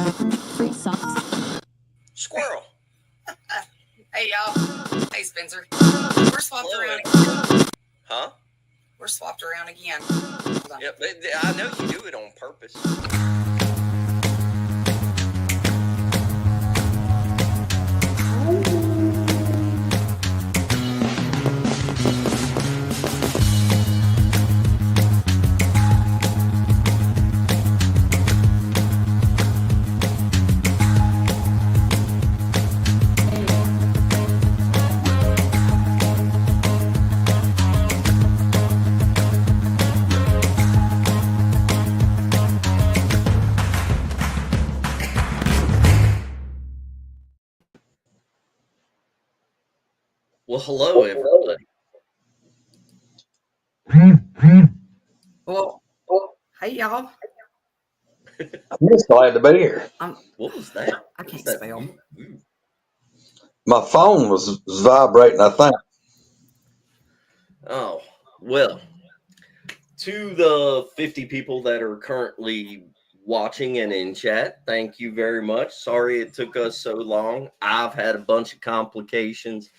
Free socks. Squirrel. Hey, y'all. Hey, Spencer. We're swapped around again. Huh? We're swapped around again. Yep, I know you do it on purpose. Well, hello, everybody. Well, hey, y'all. I'm just glad to be here. What was that? I can't That- spell. Ooh. My phone was vibrating, I think. Oh, well, to the 50 people that are currently watching and in chat, thank you very much. Sorry it took us so long. I've had a bunch of complications.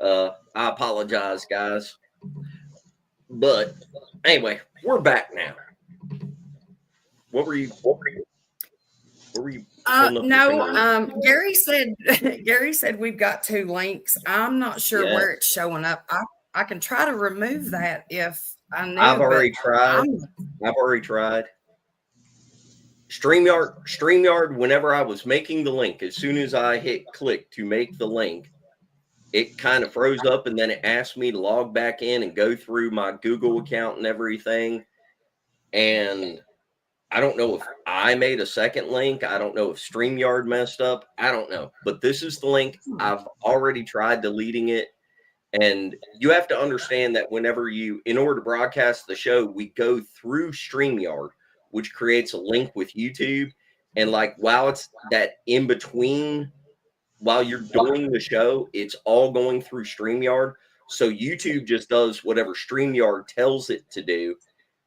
I apologize, guys. But anyway, we're back now. What were you holding up your finger? Gary said we've got 2 links. I'm not sure Yeah. where it's showing up. I can try to remove that if I knew. I've already but tried. I've already tried. StreamYard, whenever I was making the link, as soon as I hit click to make the link, it kind of froze up and then it asked me to log back in and go through my Google account and everything. And I don't know if I made a second link. I don't know if StreamYard messed up. I don't know. But this is the link. I've already tried deleting it. And you have to understand that whenever in order to broadcast the show, we go through StreamYard, which creates a link with YouTube. And like while it's that in between, while you're doing the show, it's all going through StreamYard. So YouTube just does whatever StreamYard tells it to do.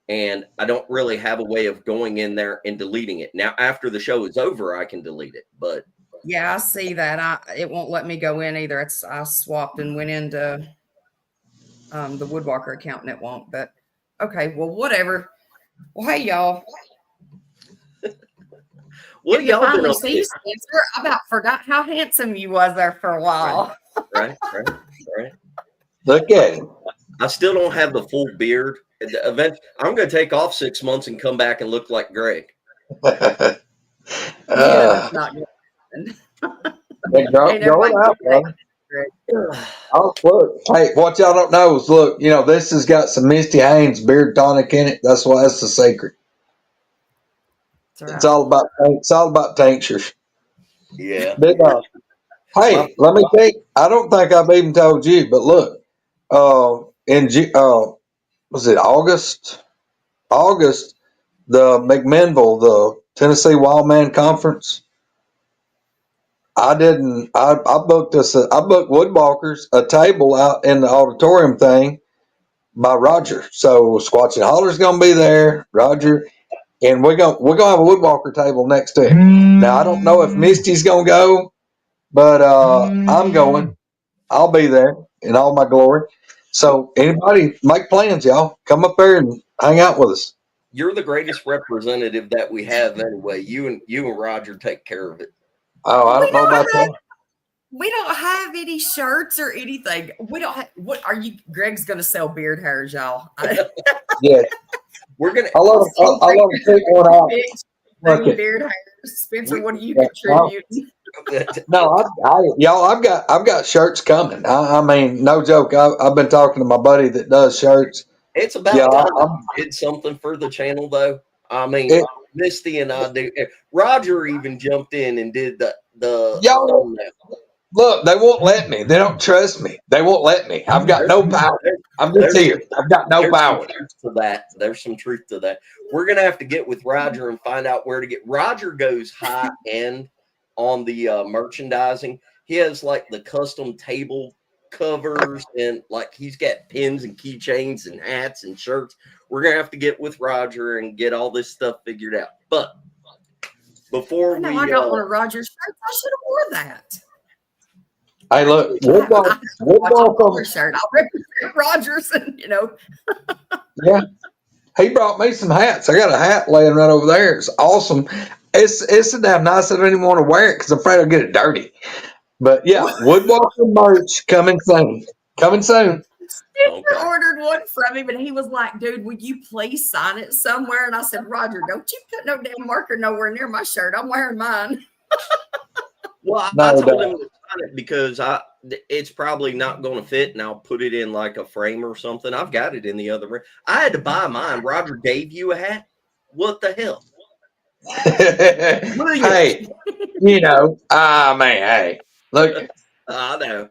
And I don't really have a way of going in there and deleting it. Now, after the show is over, I can delete it. But yeah, I see that. It won't let me go in either. I swapped and went into the Woodwalker account and it won't. But okay, well, whatever. Well, hey, y'all. what Good y'all to been finally up see you, to? Spencer. I about forgot how handsome you was there for a while. Right. Look at him. I still don't have the full beard. Eventually, I'm going to take off 6 months and come back and look like Greg. Yeah, that's not good. Going out, brother. Oh, look. Hey, what y'all don't know is, look, this has got some Misty Haynes beard tonic in it. That's why it's the secret. Right. It's all about tinctures. Yeah. But, hey, let me tell you, I don't think I've even told you, but look, was it August? August, the McMinnville, the Tennessee Wildman Conference. I booked Woodwalkers a table out in the auditorium thing by Roger. So Squatchy Holler's gonna be there, Roger, and we're gonna have a Woodwalker table next to him. Now I don't know if Misty's gonna go, but I'm going. I'll be there in all my glory. So anybody make plans, y'all. Come up there and hang out with us. You're the greatest representative that we have anyway. You and Roger take care of it. Oh, I don't know about that. We don't have any shirts or anything. We don't have. What are you? Greg's gonna sell beard hairs, y'all. Yeah, We're gonna. I love to take one out. Look, beard hairs. Spencer, what do you contribute? No, I've got shirts coming. I mean, no joke. I've been talking to my buddy that does shirts. It's about time I did something for the channel, though. I mean, Misty and I do. Roger even jumped in and did the y'all. Look, they won't let me. They don't trust me. They won't let me. I've got no power. I'm just here. I've got no power. There's some truth to that. We're gonna have to get with Roger and find out where to get. Roger goes high end on the merchandising. He has like the custom table covers and like he's got pins and keychains and hats and shirts. We're gonna have to get with Roger and get all this stuff figured out. But before I know we I got one of Roger's shirts. I should have wore that. Hey, look, I have a Woodball Roger shirt. I'll represent Rogers, and yeah, he brought me some hats. I got a hat laying right over there. It's awesome. It's so damn nice I don't even want to wear it because I'm afraid I'll get it dirty. But yeah, Woodwalker merch coming soon. Coming soon. Spencer ordered one from him, and he was like, "Dude, would you please sign it somewhere?" And I said, "Roger, don't you put no damn marker nowhere near my shirt. I'm wearing mine." Well, I told him to sign it because it's probably not going to fit, and I'll put it in like a frame or something. I've got it in the other room. I had to buy mine. Roger gave you a hat. What the hell? Hey, man, hey, look. I know.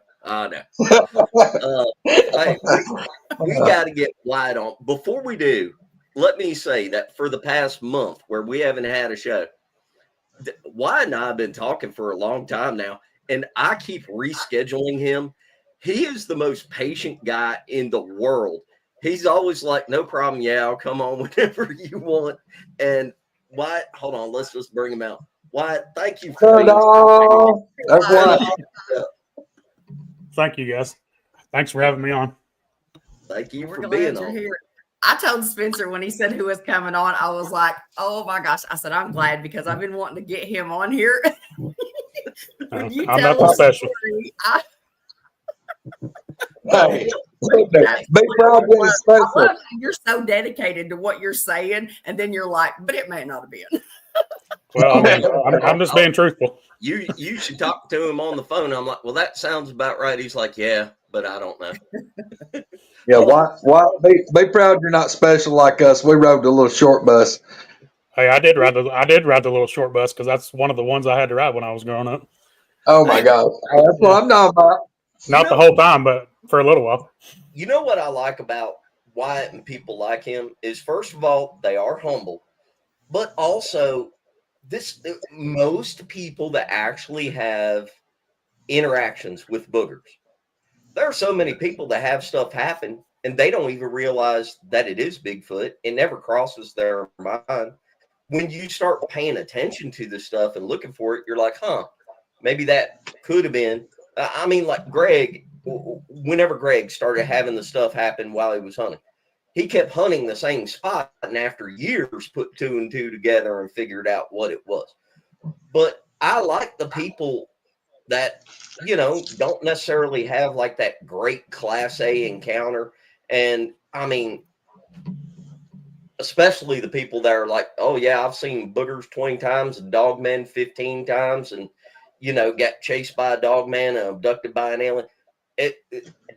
Hey, we got to get Wyatt on. Before we do, let me say that for the past month where we haven't had a show, Wyatt and I have been talking for a long time now, and I keep rescheduling him. He is the most patient guy in the world. He's always like, no problem. Yeah, I'll come on whenever you want. And Wyatt, hold on. Let's just bring him out. Wyatt, thank you for being That's Wyatt. Thank you, guys. Thanks for having me on. Thank you We're for glad being you're on. here. I told Spencer when he said who was coming on, I was like, "Oh my gosh!" I said, "I'm glad because I've been wanting to get him on here." When you I'm tell nothing the special. story, Hey, That's big problem I is special. love how you're so dedicated to what you're saying, and then you're like, "But it may not have been." Well, I mean, I'm just being truthful. You should talk to him on the phone. I'm like, well, that sounds about right. He's like, yeah, but I don't know. Yeah, why be proud you're not special like us. We rode the little short bus. Hey, I did ride the little short bus because that's one of the ones I had to ride when I was growing up. Oh my God. That's what I'm talking about. Not the whole time, but for a little while. You know what I like about Wyatt and people like him is, first of all, they are humble, but also most people that actually have interactions with boogers. There are so many people that have stuff happen and they don't even realize that it is Bigfoot. It never crosses their mind. When you start paying attention to this stuff and looking for it, you're like, huh, maybe that could have been. I mean, like Greg, whenever Greg started having the stuff happen while he was hunting, he kept hunting the same spot, and after years put two and two together and figured out what it was. But I like the people that, don't necessarily have like that great class A encounter. And I mean, especially the people that are like, oh yeah, I've seen boogers 20 times and dogmen 15 times and, got chased by a dogman and abducted by an alien.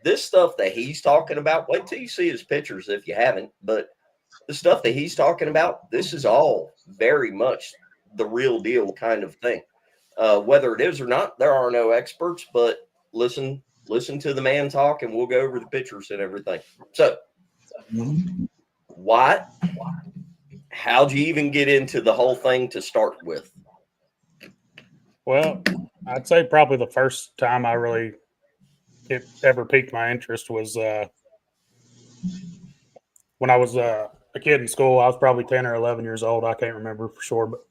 This stuff that he's talking about, wait till you see his pictures if you haven't, but the stuff that he's talking about, this is all very much the real deal kind of thing. Whether it is or not, there are no experts, but listen to the man talk and we'll go over the pictures and everything. So, Wyatt, how'd you even get into the whole thing to start with? Well, I'd say probably the first time it ever piqued my interest was when I was a kid in school. I was probably 10 or 11 years old. I can't remember for sure, but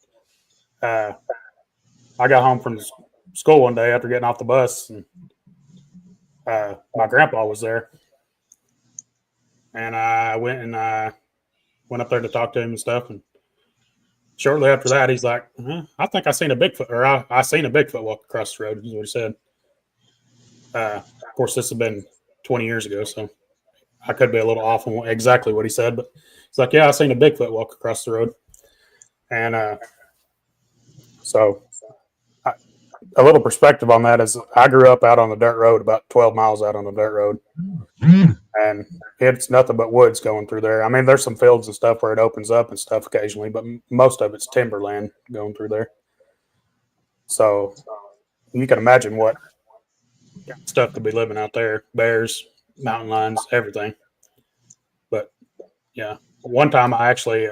I got home from school one day after getting off the bus, and my grandpa was there, and I went up there to talk to him and stuff. And shortly after that, he's like, "I think I seen a Bigfoot, or I seen a Bigfoot walk across the road." Is what he said. Of course, this has been 20 years ago, so I could be a little off on exactly what he said, but he's like, "Yeah, I seen a Bigfoot walk across the road," and so. A little perspective on that is I grew up out on the dirt road, about 12 miles out on the dirt road, and it's nothing but woods going through there. I mean, there's some fields and stuff where it opens up and stuff occasionally, but most of it's timberland going through there. So you can imagine what stuff could be living out there: bears, mountain lions, everything. But yeah, one time I actually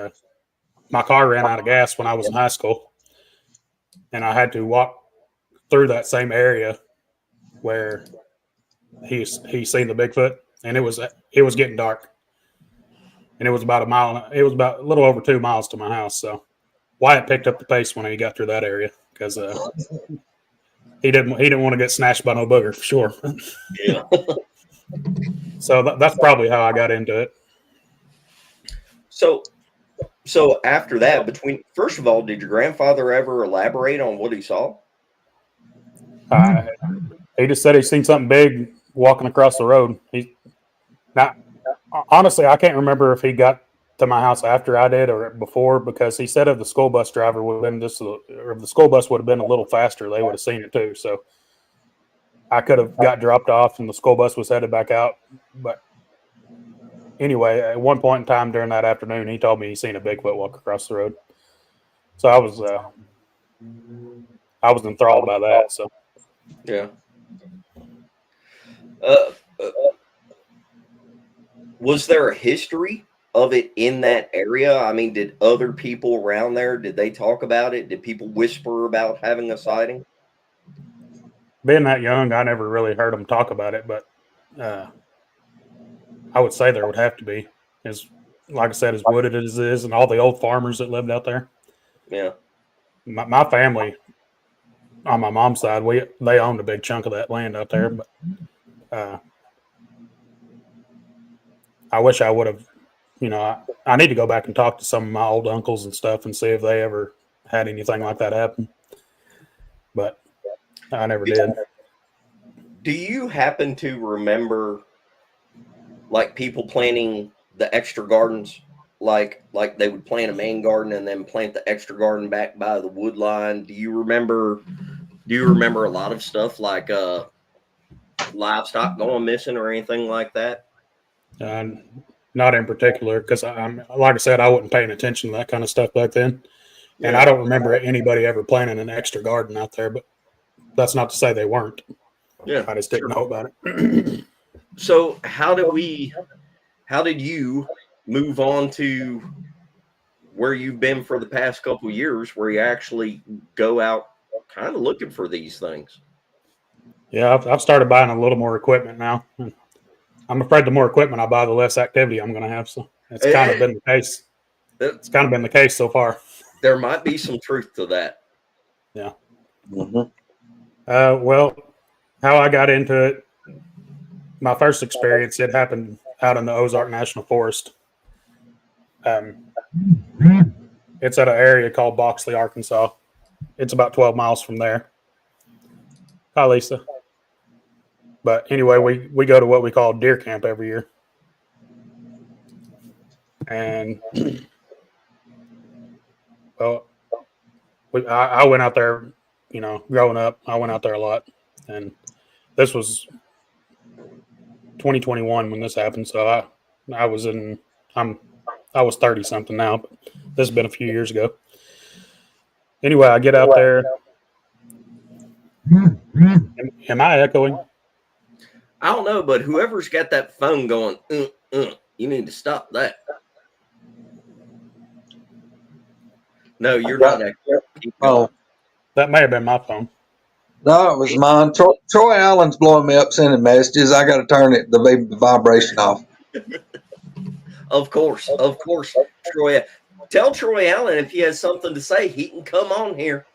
my car ran out of gas when I was in high school, and I had to walk through that same area where he's seen the Bigfoot, and it was getting dark, and it was about a little over 2 miles to my house. So Wyatt picked up the pace when he got through that area because he didn't want to get snatched by no booger for sure. Yeah. So that's probably how I got into it. So after that, first of all, did your grandfather ever elaborate on what he saw? He just said he seen something big walking across the road. Honestly, I can't remember if he got to my house after I did or before, because he said if the school bus driver would have been or if the school bus would have been a little faster, they would have seen it too. So I could have got dropped off and the school bus was headed back out. But anyway, at one point in time during that afternoon, he told me he seen a Bigfoot walk across the road. So I was enthralled by that. So Yeah. Uh, was there a history of it in that area? I mean, did other people around there, did they talk about it? Did people whisper about having a sighting? being that young, I never really heard them talk about it, but I would say there would have to be. As like I said, as wooded as it is, and all the old farmers that lived out there. Yeah. My family on my mom's side, they owned a big chunk of that land out there, but I wish I would have. I need to go back and talk to some of my old uncles and stuff and see if they ever had anything like that happen. But I never did. Do you happen to remember, like, people planting the extra gardens? Like they would plant a main garden and then plant the extra garden back by the wood line. Do you remember a lot of stuff like livestock going missing or anything like that? Not in particular, because I'm like I said, I wasn't paying attention to that kind of stuff back then, and I don't remember anybody ever planting an extra garden out there. But that's not to say they weren't. Yeah, I just didn't know about it. So how did you move on to where you've been for the past couple of years, where you actually go out kind of looking for these things? Yeah, I've started buying a little more equipment now. I'm afraid the more equipment I buy, the less activity I'm going to have. So it's kind of been the case. It's kind of been the case so far. There might be some truth to that. Yeah. Mm-hmm. Well, how I got into it, my first experience, it happened out in the Ozark National Forest. It's at an area called Boxley, Arkansas. It's about 12 miles from there. Hi, Lisa. But anyway, we go to what we call deer camp every year. And, well, I went out there, growing up. I went out there a lot. And this was 2021 when this happened. So I was 30 something now, but this has been a few years ago. Anyway, I get out there. Am I echoing? I don't know, but whoever's got that phone going, you need to stop that. No, you're not echoing. Oh, That may have been my phone. no, it was mine. Troy Allen's blowing me up sending messages. I got to turn the vibration off. Of course. Troy, tell Troy Allen if he has something to say, he can come on here.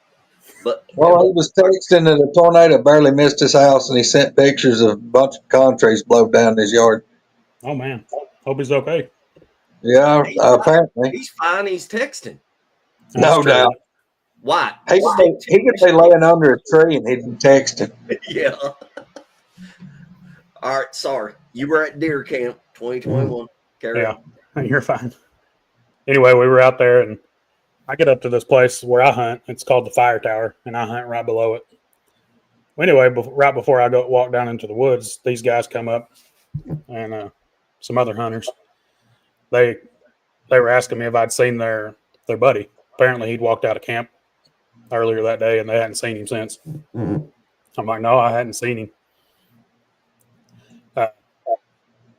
But Well, he was texting that a tornado barely missed his house, and he sent pictures of a bunch of con trees blowed down his yard. Oh man, hope he's okay. Yeah, apparently. he's fine. He's texting. No doubt. Why? He could be laying under a tree and he'd be texting. Yeah. All right. Sorry. You were at deer camp 2021. Carry on. You're fine. Anyway, we were out there, and I get up to this place where I hunt. It's called the Fire Tower, and I hunt right below it. Well, anyway, right before I walk down into the woods, these guys come up, and some other hunters. They were asking me if I'd seen their buddy. Apparently, he'd walked out of camp earlier that day, and they hadn't seen him since. Mm-hmm. I'm like, no, I hadn't seen him.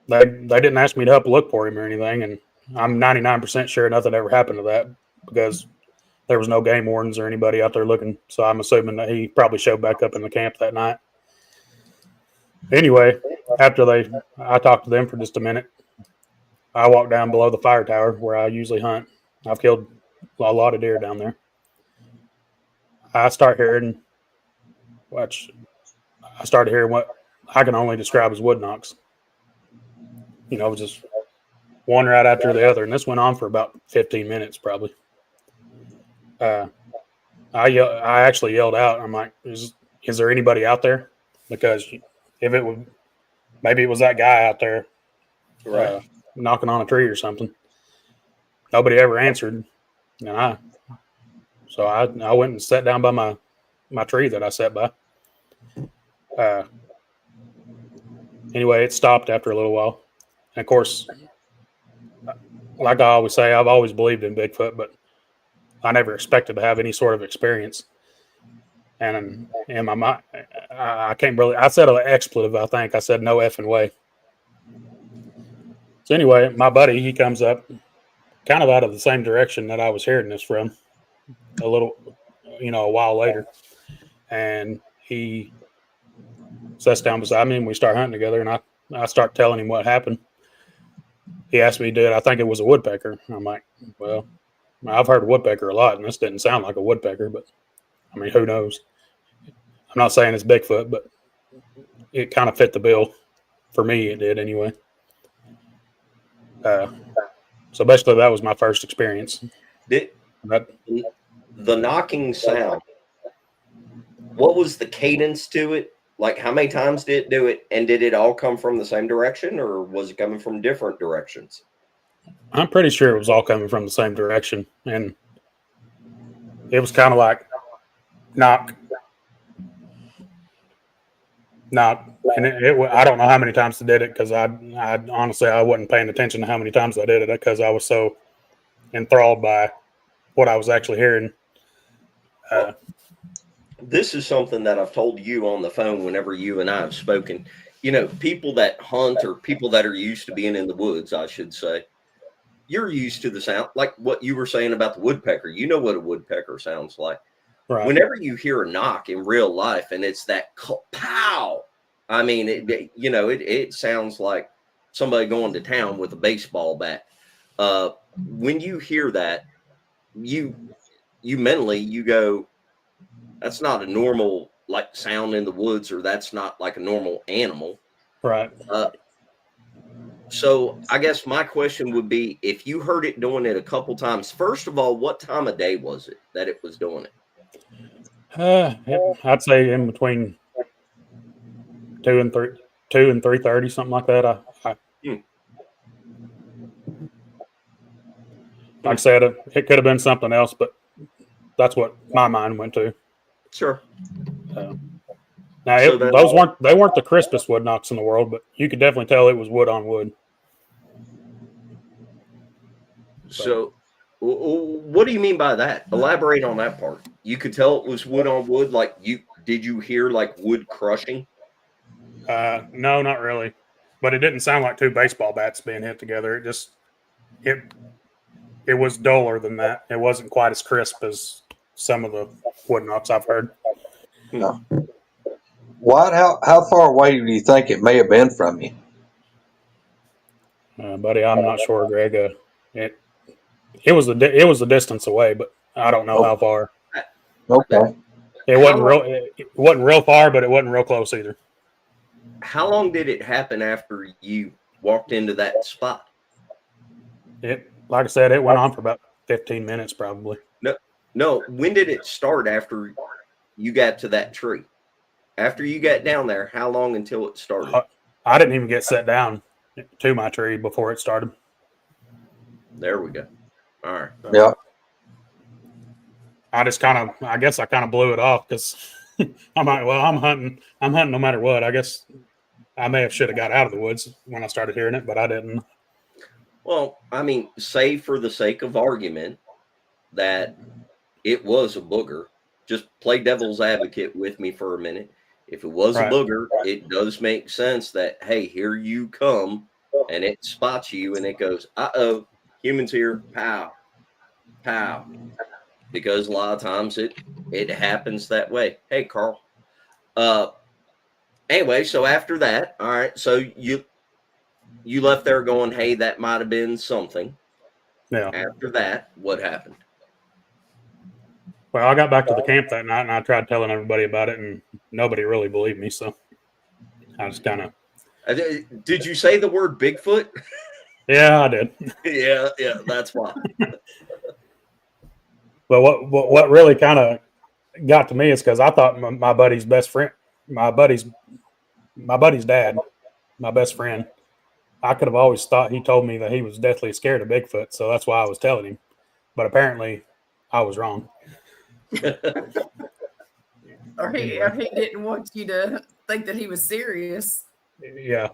They didn't ask me to help look for him or anything, and I'm 99% sure nothing ever happened to that because there was no game wardens or anybody out there looking. So I'm assuming that he probably showed back up in the camp that night. Anyway, after I talked to them for just a minute. I walked down below the fire tower where I usually hunt. I've killed a lot of deer down there. I started hearing what I can only describe as wood knocks. Just one right after the other, and this went on for about 15 minutes probably. I actually yelled out. I'm like, is there anybody out there? Because if it would, maybe it was that guy out there Right. knocking on a tree or something. Nobody ever answered. And I went and sat down by my tree that I sat by. Anyway, it stopped after a little while. And of course, like I always say, I've always believed in Bigfoot, but I never expected to have any sort of experience. And in my mind, I can't really, I said an expletive, I think. I said no effing way. So anyway, my buddy, he comes up kind of out of the same direction that I was hearing this from a while later. And he sits down beside me and we start hunting together, and I start telling him what happened. He asked me, dude, I think it was a woodpecker. I'm like, well, I've heard woodpecker a lot, and this didn't sound like a woodpecker, but I mean, who knows? I'm not saying it's Bigfoot, but it kind of fit the bill. For me, it did anyway. So basically, that was my first experience. The knocking sound, what was the cadence to it? Like, how many times did it do it? And did it all come from the same direction, or was it coming from different directions? I'm pretty sure it was all coming from the same direction. And it was kind of like knock. And I don't know how many times I did it, because I honestly, I wasn't paying attention to how many times I did it, because I was so enthralled by what I was actually hearing. This is something that I've told you on the phone whenever you and I have spoken. People that hunt, or people that are used to being in the woods, I should say, you're used to the sound, like what you were saying about the woodpecker. You know what a woodpecker sounds like. Right. Whenever you hear a knock in real life and it's that pow, I mean, it sounds like somebody going to town with a baseball bat. When you hear that, you mentally, you go, that's not a normal like sound in the woods, or that's not like a normal animal. Right. So I guess my question would be, if you heard it doing it a couple times, first of all, what time of day was it that it was doing it? I'd say in between 2 and 3:30, something like that. Like I said, it could have been something else, but that's what my mind went to. Sure. Now, they weren't the crispest wood knocks in the world, but you could definitely tell it was wood on wood. So what do you mean by that? Elaborate on that part. You could tell it was wood on wood. Like, did you hear like wood crushing? No, not really. But it didn't sound like two baseball bats being hit together. It was duller than that. It wasn't quite as crisp as some of the wood knocks I've heard. No. Wyatt, how far away do you think it may have been from you? Buddy, I'm not sure, Greg. It was a distance away, but I don't know how far. Okay. It wasn't real far, but it wasn't real close either. How long did it happen after you walked into that spot? Like I said, it went on for about 15 minutes probably. No. When did it start after you got to that tree? After you got down there, how long until it started? I didn't even get set down to my tree before it started. There we go. All right. Yeah. I guess I kind of blew it off, because I'm like, well, I'm hunting no matter what. I guess I should have got out of the woods when I started hearing it, but I didn't. Well, I mean, say for the sake of argument that it was a booger, just play devil's advocate with me for a minute. If it was Right. a booger, it does make sense that, hey, here you come, and it spots you and it goes, uh-oh, humans here, pow, pow. Because a lot of times it happens that way. Hey, Carl. Anyway, so after that, all right, so you left there going, hey, that might have been something. Yeah. After that, what happened? Well, I got back to the camp that night and I tried telling everybody about it, and nobody really believed me. So I just kind of. Did you say the word Bigfoot? Yeah, I did. Yeah, that's why. But what really kind of got to me is because I thought my buddy's best friend, my buddy's dad, my best friend, I could have always thought he told me that he was deathly scared of Bigfoot, so that's why I was telling him. But apparently, I was wrong. Or he didn't want you to think that he was serious. Yeah.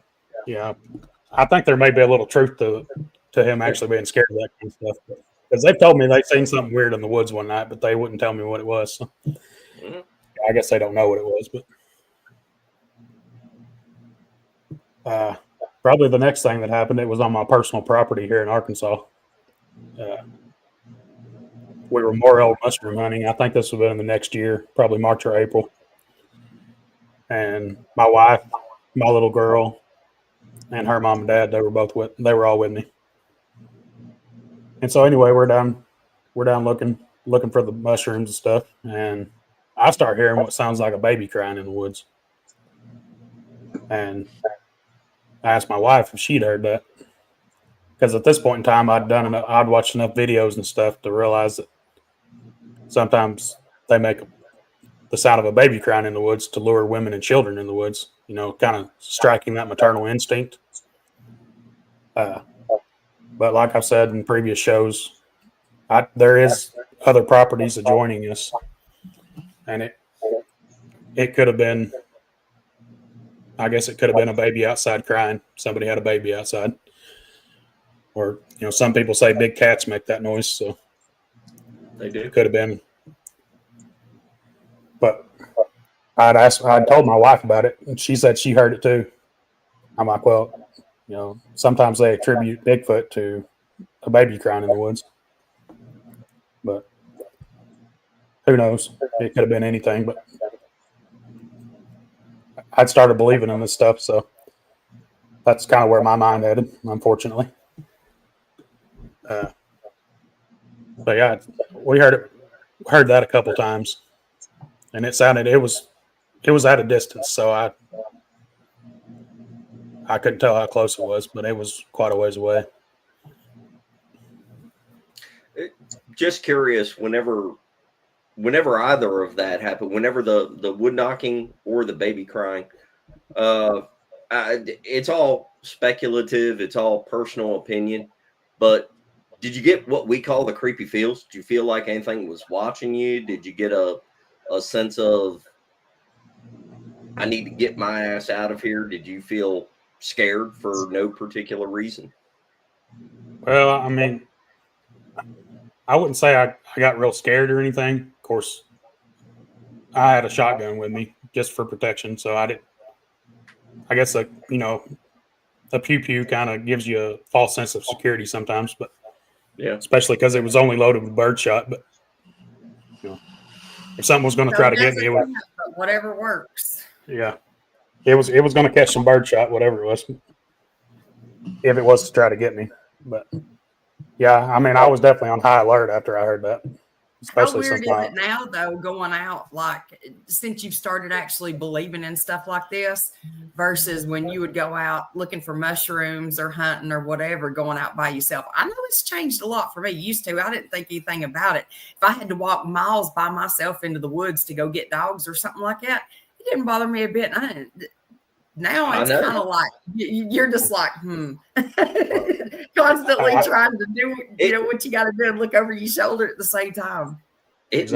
I think there may be a little truth to him actually being scared of that kind of stuff. Because they've told me they've seen something weird in the woods one night, but they wouldn't tell me what it was. So I guess they don't know what it was. But probably the next thing that happened, it was on my personal property here in Arkansas. We were morel mushroom hunting. I think this would have been the next year, probably March or April. And my wife, my little girl, and her mom and dad, they were all with me. And so anyway, we're down looking for the mushrooms and stuff. And I start hearing what sounds like a baby crying in the woods. And I asked my wife if she'd heard that. Because at this point in time, I'd watched enough videos and stuff to realize that sometimes they make the sound of a baby crying in the woods to lure women and children in the woods, kind of striking that maternal instinct. But like I've said in previous shows, there is other properties adjoining us. And it could have been, I guess it could have been a baby outside crying. Somebody had a baby outside. Or, some people say big cats make that noise, so they do. It could have been. But I'd told my wife about it, and she said she heard it too. I'm like, well, sometimes they attribute Bigfoot to a baby crying in the woods. But who knows? It could have been anything, but I'd started believing in this stuff, so that's kind of where my mind headed, unfortunately. But yeah, we heard that a couple times, and it was at a distance, so I couldn't tell how close it was, but it was quite a ways away. Just curious, whenever either of that happened, whenever the wood knocking or the baby crying, it's all speculative, it's all personal opinion, but did you get what we call the creepy feels? Did you feel like anything was watching you? Did you get a sense of, I need to get my ass out of here? Did you feel scared for no particular reason? Well, I mean, I wouldn't say I got real scared or anything. Of course, I had a shotgun with me just for protection, so I guess a pew-pew kind of gives you a false sense of security sometimes, but yeah, especially because it was only loaded with birdshot. But if something was going to try to get me, it would, whatever works. Yeah, it was going to catch some birdshot, whatever it was, if it was to try to get me. But yeah, I mean, I was definitely on high alert after I heard that. How weird is it now, though, going out, like, since you've started actually believing in stuff like this versus when you would go out looking for mushrooms or hunting or whatever, going out by yourself? I know it's changed a lot for me. Used to, I didn't think anything about it. If I had to walk miles by myself into the woods to go get dogs or something like that, it didn't bother me a bit. Now it's kind of like you're just like, constantly trying to do, what you got to do and look over your shoulder at the same time. It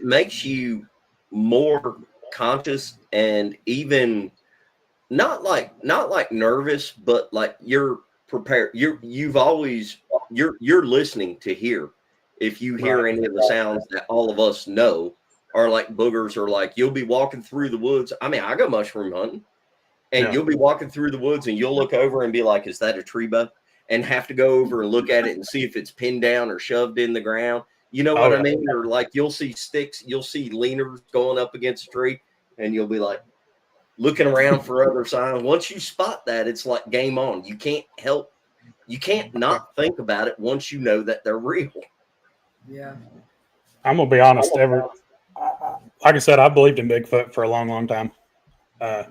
makes you more conscious and even not like nervous, but like you're prepared. You're listening to hear. If you hear any of the sounds that all of us know are like boogers, or like you'll be walking through the woods. I mean, I go mushroom hunting, and you'll be walking through the woods and you'll look over and be like, is that a tree bud? And have to go over and look at it and see if it's pinned down or shoved in the ground. You know what I mean? Or like you'll see sticks, you'll see leaners going up against a tree, and you'll be like looking around for other signs. Once you spot that, it's like game on. You can't not think about it once you know that they're real. Yeah. I'm gonna be honest. Like I said, I believed in Bigfoot for a long, long time. But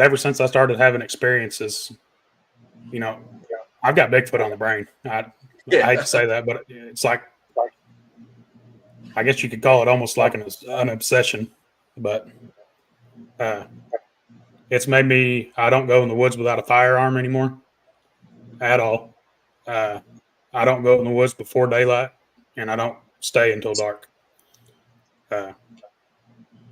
ever since I started having experiences, you know, I've got Bigfoot on the brain. I hate to say that, but it's like, I guess you could call it almost like an obsession. But it's made me, I don't go in the woods without a firearm anymore at all. I don't go in the woods before daylight, and I don't stay until dark.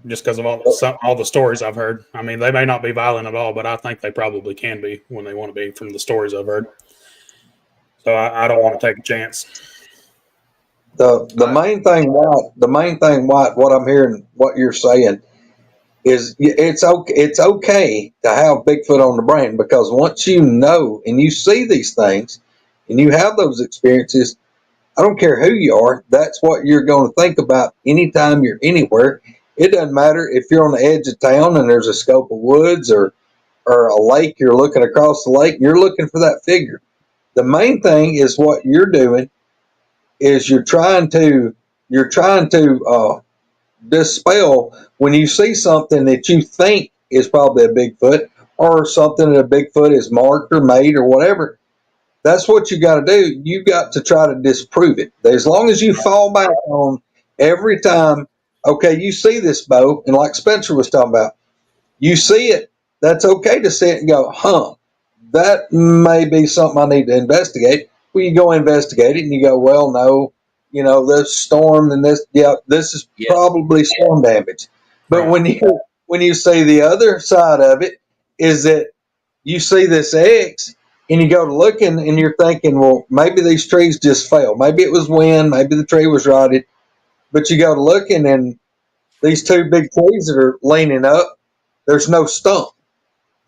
Just because of all the stories I've heard. I mean, they may not be violent at all, but I think they probably can be when they want to be from the stories I've heard. So I don't want to take a chance. The main thing, Wyatt, what I'm hearing, what you're saying, is it's okay to have Bigfoot on the brain, because once you know and you see these things and you have those experiences, I don't care who you are, that's what you're going to think about anytime you're anywhere. It doesn't matter if you're on the edge of town and there's a scope of woods or a lake, you're looking across the lake, you're looking for that figure. The main thing is what you're doing is you're trying to dispel when you see something that you think is probably a Bigfoot, or something that a Bigfoot is marked or made or whatever. That's what you got to do. You got to try to disprove it. As long as you fall back on every time, okay, you see this bow, and like Spencer was talking about, you see it, that's okay to see it and go, that may be something I need to investigate. Well, you go investigate it and you go, well, no, this storm and this is probably storm damage. But Right. when you see the other side of it, is that you see this X and you go to looking and you're thinking, well, maybe these trees just fell. Maybe it was wind. Maybe the tree was rotted. But you go to looking and these two big trees that are leaning up, there's no stump.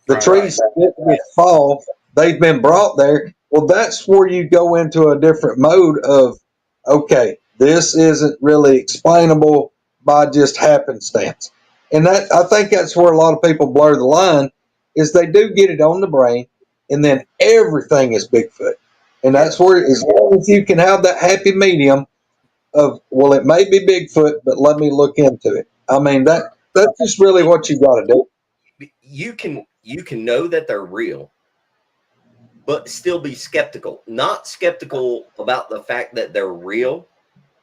The trees didn't fall. They've been brought there. Well, that's where you go into a different mode of, okay, this isn't really explainable by just happenstance. And that, I think that's where a lot of people blur the line, is they do get it on the brain, and then everything is Bigfoot. And that's where, as long as you can have that happy medium of, well, it may be Bigfoot, but let me look into it. I mean, that's just really what you got to do. You can know that they're real, but still be skeptical. Not skeptical about the fact that they're real,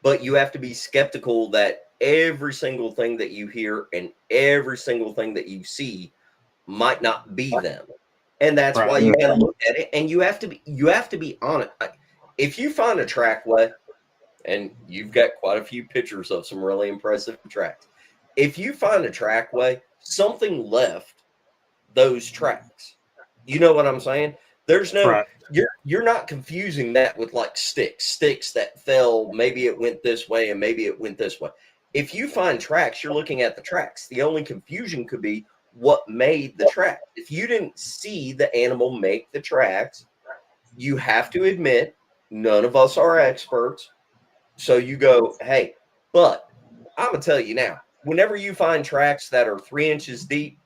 but you have to be skeptical that every single thing that you hear and every single thing that you see might not be them. And that's why you got to look at it, and you have to be honest. If you find a trackway, and you've got quite a few pictures of some really impressive tracks. If you find a trackway, something left those tracks. You know what I'm saying? There's no you're not confusing that with like sticks that fell. Maybe it went this way and maybe it went this way. If you find tracks, you're looking at the tracks. The only confusion could be what made the track. If you didn't see the animal make the tracks, you have to admit none of us are experts. So you go, hey, but I'm going to tell you now, whenever you find tracks that are 3 inches deep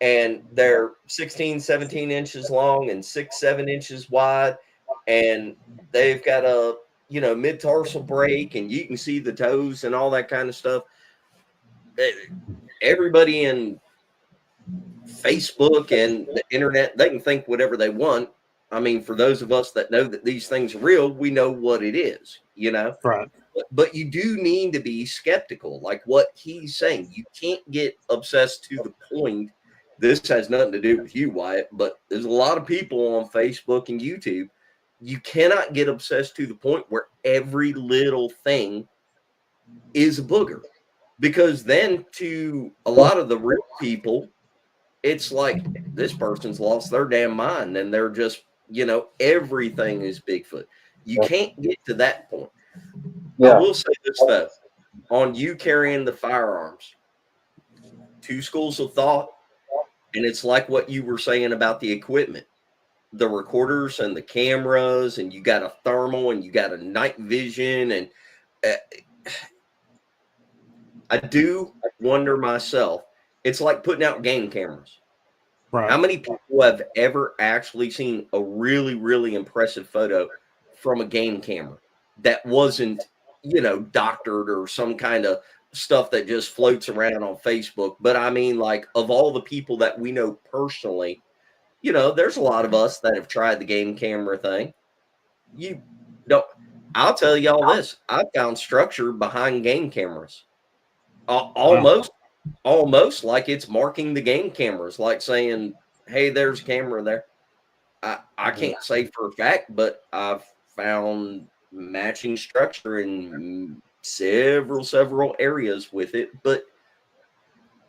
and they're 16, 17 inches long and 6, 7 inches wide, and they've got a, mid-tarsal break and you can see the toes and all that kind of stuff, everybody in Facebook and the internet, they can think whatever they want. I mean, for those of us that know that these things are real, we know what it is, Right. But you do need to be skeptical, like what he's saying. You can't get obsessed to the point. This has nothing to do with you, Wyatt, but there's a lot of people on Facebook and YouTube. You cannot get obsessed to the point where every little thing is a booger, because then to a lot of the real people, it's like this person's lost their damn mind and they're just, everything is Bigfoot. You can't get to that point. I will say this, though, on you carrying the firearms, 2 schools of thought, and it's like what you were saying about the equipment, the recorders and the cameras, and you got a thermal and you got a night vision. And I do wonder myself, it's like putting out game cameras. Right. How many people have ever actually seen a really, really impressive photo from a game camera that wasn't doctored or some kind of stuff that just floats around on Facebook. But I mean, like, of all the people that we know personally, there's a lot of us that have tried the game camera thing. You don't. I'll tell y'all this. I found structure behind game cameras. Almost like it's marking the game cameras, like saying, hey, there's a camera there. I can't say for a fact, but I've found matching structure in several areas with it. But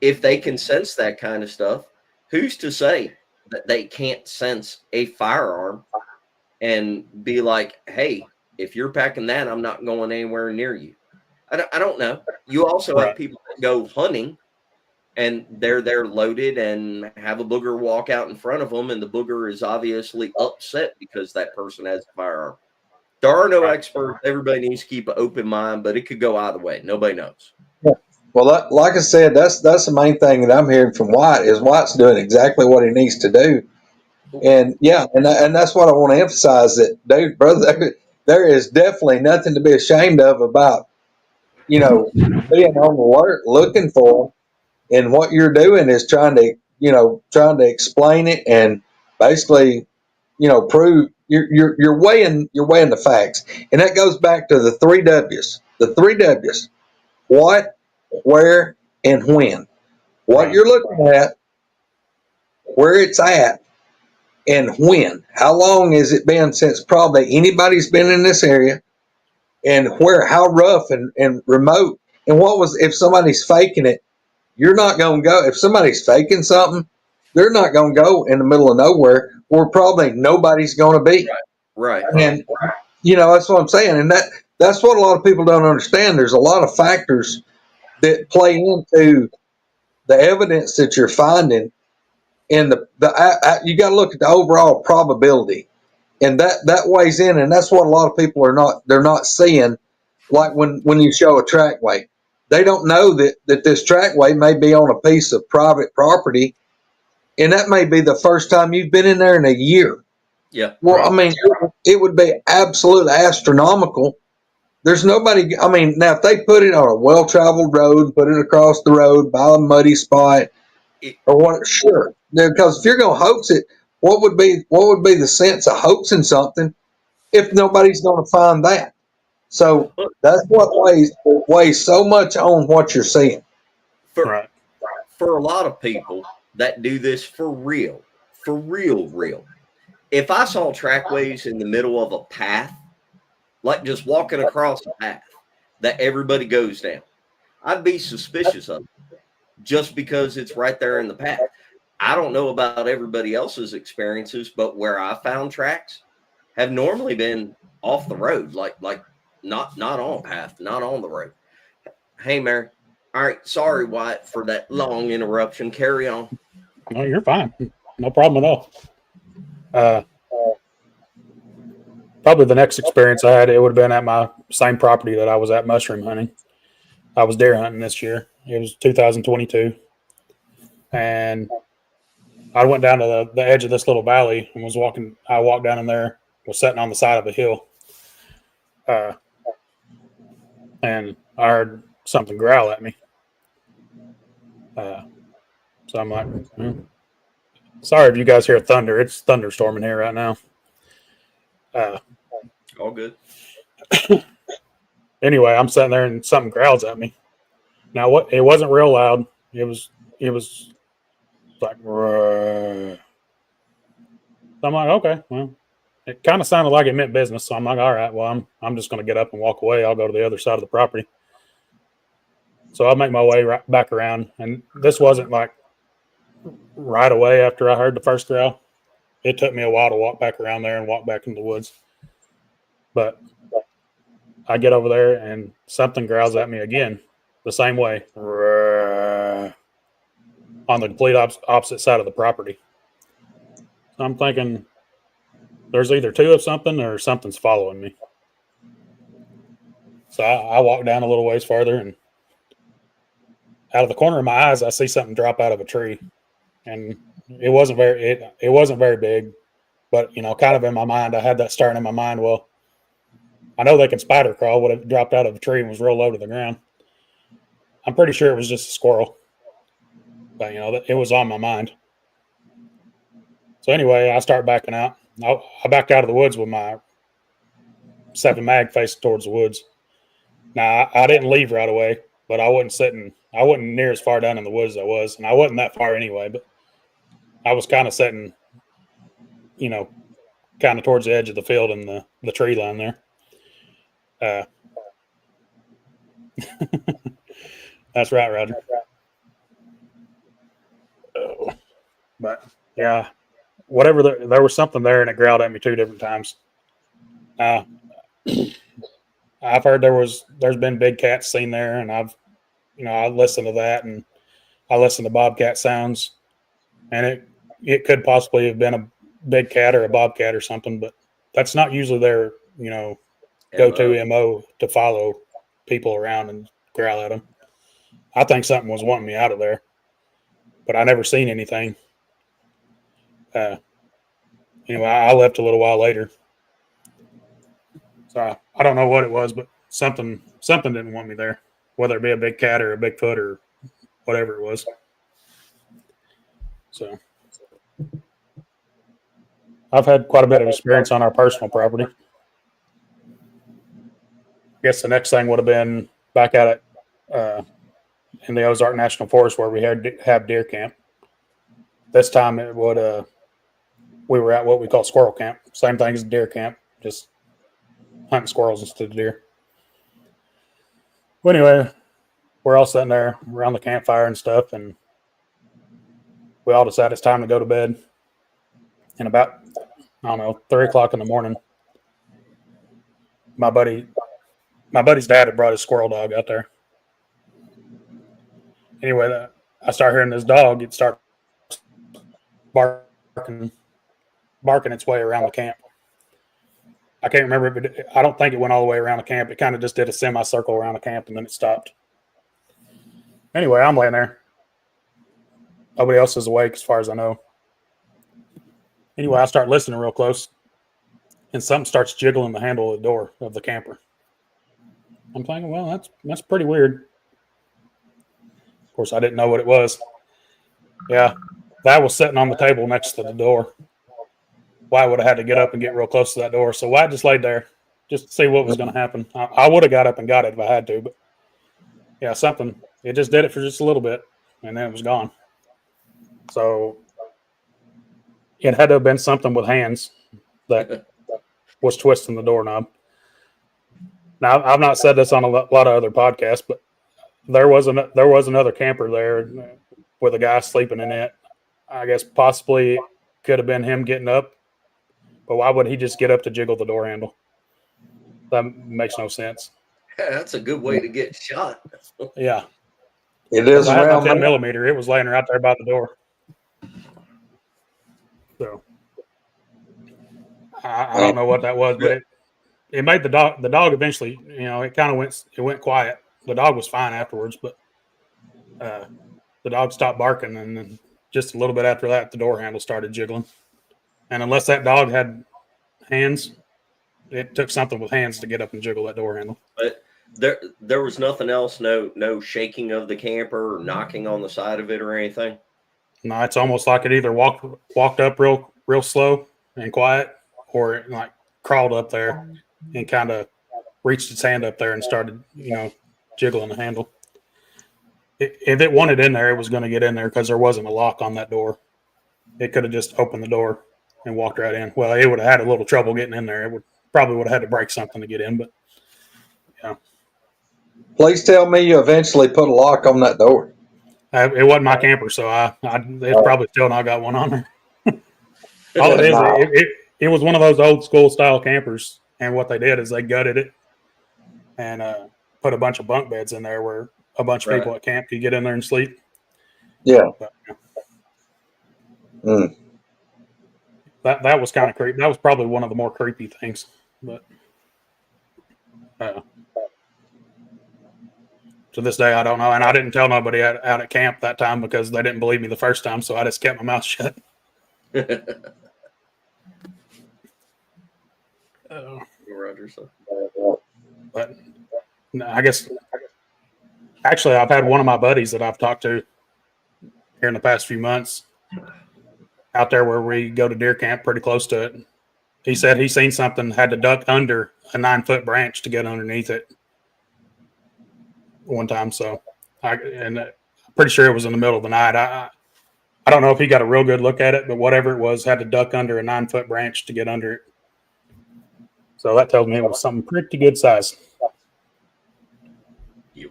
if they can sense that kind of stuff, who's to say that they can't sense a firearm and be like, hey, if you're packing that, I'm not going anywhere near you. I don't know. You also have people that go hunting and they're there loaded and have a booger walk out in front of them, and the booger is obviously upset because that person has a firearm. There are no experts. Everybody needs to keep an open mind, but it could go either way. Nobody knows. Yeah. Well, like I said, that's the main thing that I'm hearing from Wyatt is Wyatt's doing exactly what he needs to do. And yeah, and that's what I want to emphasize, that, dude, brother, there is definitely nothing to be ashamed of about, being on alert, looking for them. And what you're doing is trying to explain it and basically, prove you're weighing the facts. And that goes back to the 3 W's. The 3 W's: what, where, and when. What you're looking at, where it's at, and when. How long has it been since probably anybody's been in this area, and how rough and remote. And if somebody's faking it, you're not going to go. If somebody's faking something, they're not going to go in the middle of nowhere where probably nobody's going to be. Right. And, that's what I'm saying. And that's what a lot of people don't understand. There's a lot of factors that play into the evidence that you're finding. And you got to look at the overall probability. And that weighs in. And that's what a lot of people they're not seeing. Like when you show a trackway. They don't know that this trackway may be on a piece of private property, and that may be the first time you've been in there in a year. Yeah. Well, I mean, it would be absolutely astronomical. There's nobody. I mean, now if they put it on a well-traveled road, put it across the road by a muddy spot, or what? Sure, because if you're going to hoax it, what would be the sense of hoaxing something if nobody's going to find that? So that's what weighs so much on what you're seeing. For a lot of people that do this for real, if I saw trackways in the middle of a path, like just walking across a path that everybody goes down, I'd be suspicious of it just because it's right there in the path. I don't know about everybody else's experiences, but where I found tracks have normally been off the road, like not on a path, not on the road. Hey, Mary. All right. Sorry, Wyatt, for that long interruption. Carry on. No, you're fine. No problem at all. Probably the next experience I had, it would have been at my same property that I was at mushroom hunting. I was deer hunting this year. It was 2022. And I went down to the edge of this little valley and I walked down in there, was sitting on the side of a hill. And I heard something growl at me. So I'm like, sorry if you guys hear thunder. It's thunderstorming here right now. All good. Anyway, I'm sitting there and something growls at me. Now, it wasn't real loud. It was like, so I'm like, okay, well, it kind of sounded like it meant business. So I'm like, all right, well, I'm just going to get up and walk away. I'll go to the other side of the property. So I make my way right back around. And this wasn't like right away after I heard the first growl. It took me a while to walk back around there and walk back into the woods. But I get over there and something growls at me again, the same way, on the complete opposite side of the property. So I'm thinking there's either two of something or something's following me. So I walk down a little ways farther, and out of the corner of my eyes, I see something drop out of a tree. And it wasn't very big, but kind of in my mind, I had that starting in my mind. Well, I know they can spider crawl. Would have dropped out of a tree and was real low to the ground. I'm pretty sure it was just a squirrel, but it was on my mind. So anyway, I start backing out. I backed out of the woods with my 7 mag facing towards the woods. Now I didn't leave right away, but I wasn't near as far down in the woods as I was, and I wasn't that far anyway. But I was kind of sitting, kind of towards the edge of the field and the tree line there. That's right, Roger. But yeah, whatever. There was something there, and it growled at me 2 different times. I've heard there's been big cats seen there, and I listened to that, and I listened to bobcat sounds, and it could possibly have been a big cat or a bobcat or something, but that's not usually their go-to MO to follow people around and growl at them. I think something was wanting me out of there, but I never seen anything. I left a little while later. So I don't know what it was, but something didn't want me there, whether it be a big cat or a Bigfoot or whatever it was. So I've had quite a bit of experience on our personal property. I guess the next thing would have been back at it in the Ozark National Forest where we have deer camp. This time we were at what we call squirrel camp. Same thing as deer camp, just hunting squirrels instead of deer. Well, anyway, we're all sitting there around the campfire and stuff, and we all decide it's time to go to bed. And about, 3 o'clock in the morning, my buddy's dad had brought his squirrel dog out there. Anyway, I start hearing this dog. It starts barking its way around the camp. I can't remember, but I don't think it went all the way around the camp. It kind of just did a semicircle around the camp, and then it stopped. Anyway, I'm laying there. Nobody else is awake as far as I know. Anyway, I start listening real close, and something starts jiggling the handle of the door of the camper. I'm thinking, well, that's pretty weird. Of course, I didn't know what it was. Yeah, that was sitting on the table next to the door. Wyatt would have had to get up and get real close to that door. So Wyatt just laid there just to see what was going to happen. I would have got up and got it if I had to, but yeah, it just did it for just a little bit, and then it was gone. So it had to have been something with hands that was twisting the doorknob. Now, I've not said this on a lot of other podcasts, but there was another camper there with a guy sleeping in it. I guess possibly it could have been him getting up, but why would he just get up to jiggle the door handle? That makes no sense. Yeah, that's a good way to get shot. Yeah. It is I had my around 10 millimeter. It was laying right there by the door. So I don't know what that was, but it made the dog eventually, it went quiet. The dog was fine afterwards, but the dog stopped barking, and then just a little bit after that, the door handle started jiggling. And unless that dog had hands, it took something with hands to get up and jiggle that door handle. But there was nothing else, no shaking of the camper or knocking on the side of it or anything. No, it's almost like it either walked up real slow and quiet, or it like crawled up there and kind of reached its hand up there and started, jiggling the handle. If it wanted in there, it was going to get in there because there wasn't a lock on that door. It could have just opened the door and walked right in. Well, it would have had a little trouble getting in there. It probably would have had to break something to get in, but yeah. Please tell me you eventually put a lock on that door. It wasn't my camper, so it's probably still not got one on there. All it is, it was one of those old school style campers, and what they did is they gutted it and put a bunch of bunk beds in there where a bunch of people at camp could get in there and sleep. Yeah. But, that was kind of creepy. That was probably one of the more creepy things. But to this day, I don't know. And I didn't tell nobody out at camp that time because they didn't believe me the first time, so I just kept my mouth shut. Roger, so. But no, I guess actually I've had one of my buddies that I've talked to here in the past few months out there where we go to deer camp pretty close to it. He said he seen something, had to duck under a 9-foot branch to get underneath it one time. So I'm pretty sure it was in the middle of the night. I don't know if he got a real good look at it, but whatever it was, had to duck under a 9-foot branch to get under it. So that tells me it was something pretty good size.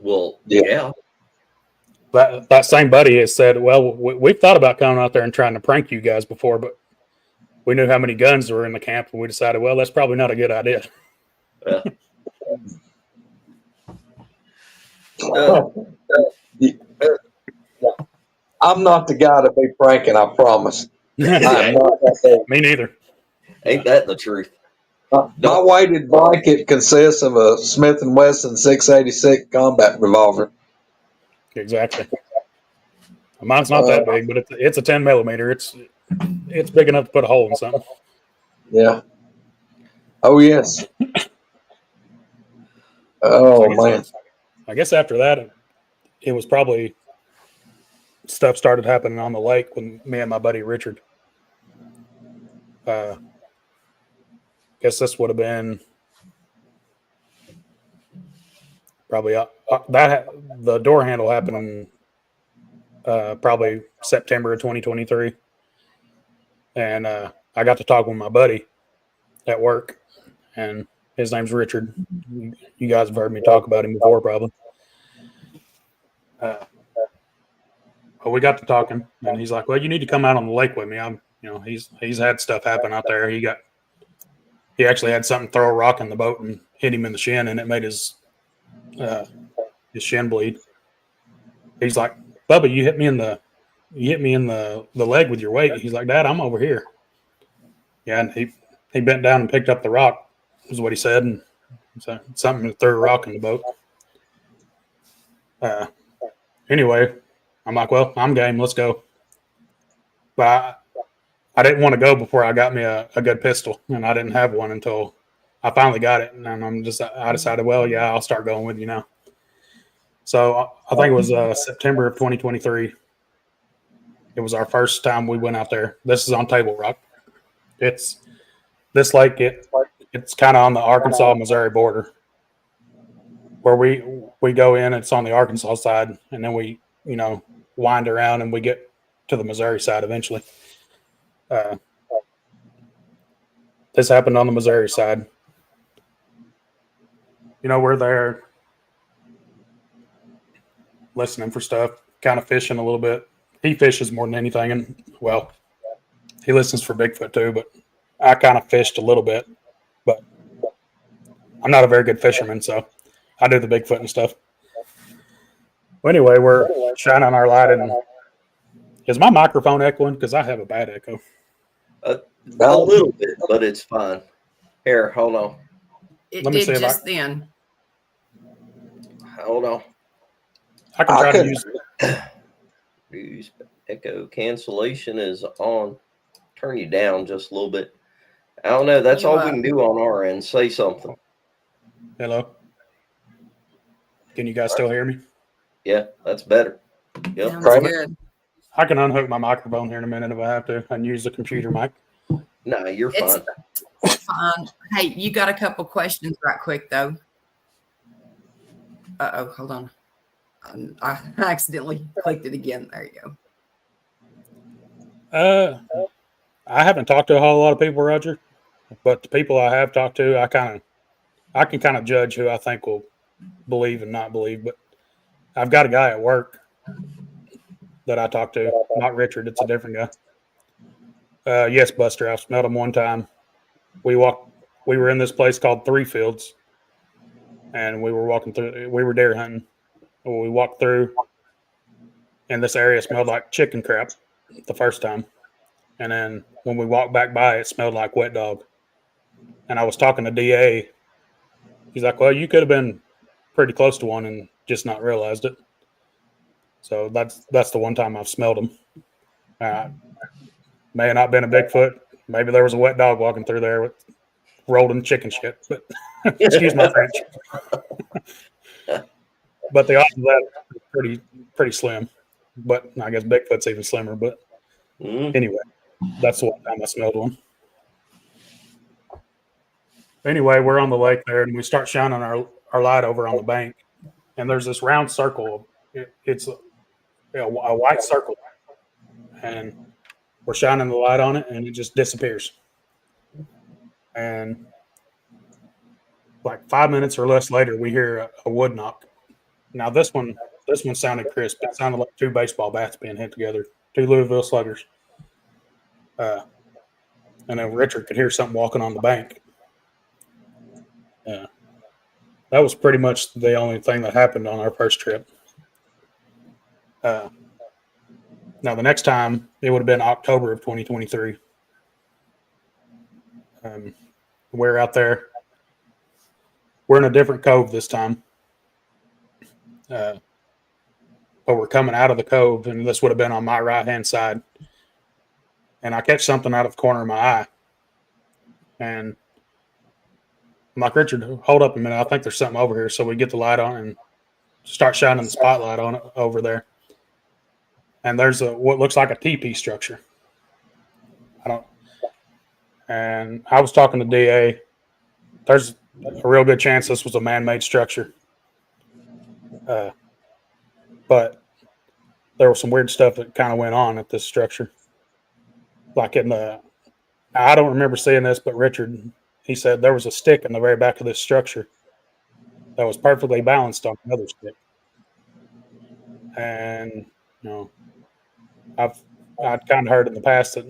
Well, yeah. That same buddy has said, well, we've thought about coming out there and trying to prank you guys before, but we knew how many guns were in the camp, and we decided, well, that's probably not a good idea. I'm not the guy to be pranking, I promise. I'm not that Me neither. Ain't that the truth? My weighted blanket consists of a Smith & Wesson 686 combat revolver. Exactly. Mine's not that big, but it's a 10 millimeter. It's big enough to put a hole in something. Yeah. Oh, yes. Oh, man. I guess after that, it was probably stuff started happening on the lake when me and my buddy Richard. Guess this would have been probably the door handle happened in probably September of 2023. And I got to talk with my buddy at work, and his name's Richard. You guys have heard me talk about him before, probably. But we got to talking, and he's like, "Well, you need to come out on the lake with me." He's had stuff happen out there. He actually had something throw a rock in the boat and hit him in the shin, and it made his shin bleed. He's like, "Bubba, you hit me in the leg with your weight." He's like, "Dad, I'm over here." Yeah, and he bent down and picked up the rock, is what he said, and so something threw a rock in the boat. Anyway, I'm like, "Well, I'm game. Let's go." But I didn't want to go before I got me a good pistol, and I didn't have one until I finally got it. And I decided, well, yeah, I'll start going with you now. So I think it was September of 2023. It was our first time we went out there. This is on Table Rock. It's this lake. It's kind of on the Arkansas-Missouri border. Where we go in, it's on the Arkansas side, and then we wind around and we get to the Missouri side eventually. This happened on the Missouri side. We're there listening for stuff, kind of fishing a little bit. He fishes more than anything, and well, he listens for Bigfoot too, but I kind of fished a little bit, but I'm not a very good fisherman, so I do the Bigfoot and stuff. Well, anyway, we're shining our light, and is my microphone echoing? Because I have a bad echo. A little bit, but it's fine. Here, hold on. It did just then. Hold on. I can try to use echo cancellation is on. Turn you down just a little bit. I don't know. That's all we can do on our end. Say something. Hello. Can you guys still hear me? Yeah, that's better. Yep. Sounds good. I can unhook my microphone here in a minute if I have to and use the computer mic. No, you're fine. It's fine. Hey, you got a couple questions right quick, though. Hold on. I accidentally clicked it again. There you go. I haven't talked to a whole lot of people, Roger, but the people I have talked to, I can kind of judge who I think will believe and not believe. But I've got a guy at work that I talked to, not Richard. It's a different guy. Yes, Buster. I've smelled him one time. We were in this place called Three Fields, and we were walking through. We were deer hunting. We walked through, and this area smelled like chicken crap the first time. And then when we walked back by, it smelled like wet dog. And I was talking to DA. He's like, well, you could have been pretty close to one and just not realized it. So that's the one time I've smelled them. May have not been a Bigfoot. Maybe there was a wet dog walking through there. rolled in chicken shit. But excuse my French. But the odds of that are pretty slim. But I guess Bigfoot's even slimmer. But anyway, that's the one time I smelled one. Anyway, we're on the lake there, and we start shining our light over on the bank. And there's this round circle. It's a white circle. And we're shining the light on it, and it just disappears. And like 5 minutes or less later, we hear a wood knock. Now this one sounded crisp. It sounded like two baseball bats being hit together, two Louisville Sluggers. And then Richard could hear something walking on the bank. That was pretty much the only thing that happened on our first trip. Now the next time it would have been October of 2023. We're out there. We're in a different cove this time. But we're coming out of the cove, and this would have been on my right-hand side. And I catch something out of the corner of my eye. And I'm like, Richard, hold up a minute. I think there's something over here. So we get the light on and start shining the spotlight on it over there. And there's what looks like a teepee structure. And I was talking to DA. There's a real good chance this was a man-made structure. But there was some weird stuff that kind of went on at this structure. Like I don't remember seeing this, but Richard, he said there was a stick in the very back of this structure that was perfectly balanced on another stick. And, I'd kind of heard in the past that,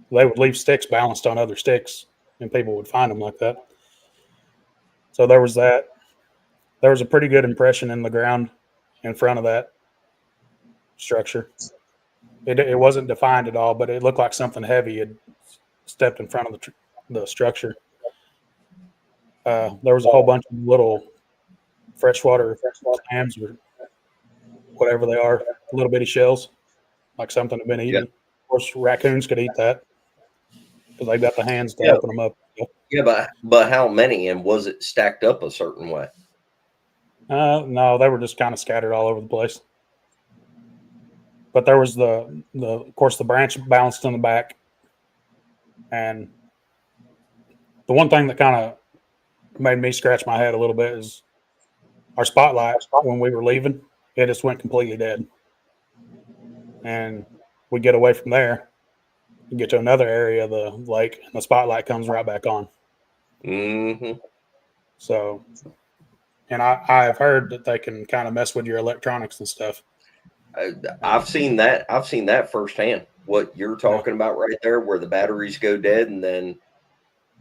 they would leave sticks balanced on other sticks and people would find them like that. So there was that. There was a pretty good impression in the ground in front of that structure. It wasn't defined at all, but it looked like something heavy had stepped in front of the structure. There was a whole bunch of little freshwater clams or whatever they are, little bitty shells, like something had been eaten. Yeah. Of course, raccoons could eat that because they've got the hands to open them up. Yeah, but how many? And was it stacked up a certain way? No, they were just kind of scattered all over the place. But there was of course, the branch bounced in the back. And the one thing that kind of made me scratch my head a little bit is our spotlight, when we were leaving, it just went completely dead. And we get away from there, we get to another area of the lake, and the spotlight comes right back on. Mm-hmm. So, and I've heard that they can kind of mess with your electronics and stuff. I've seen that firsthand. What you're talking about right there, where the batteries go dead, and then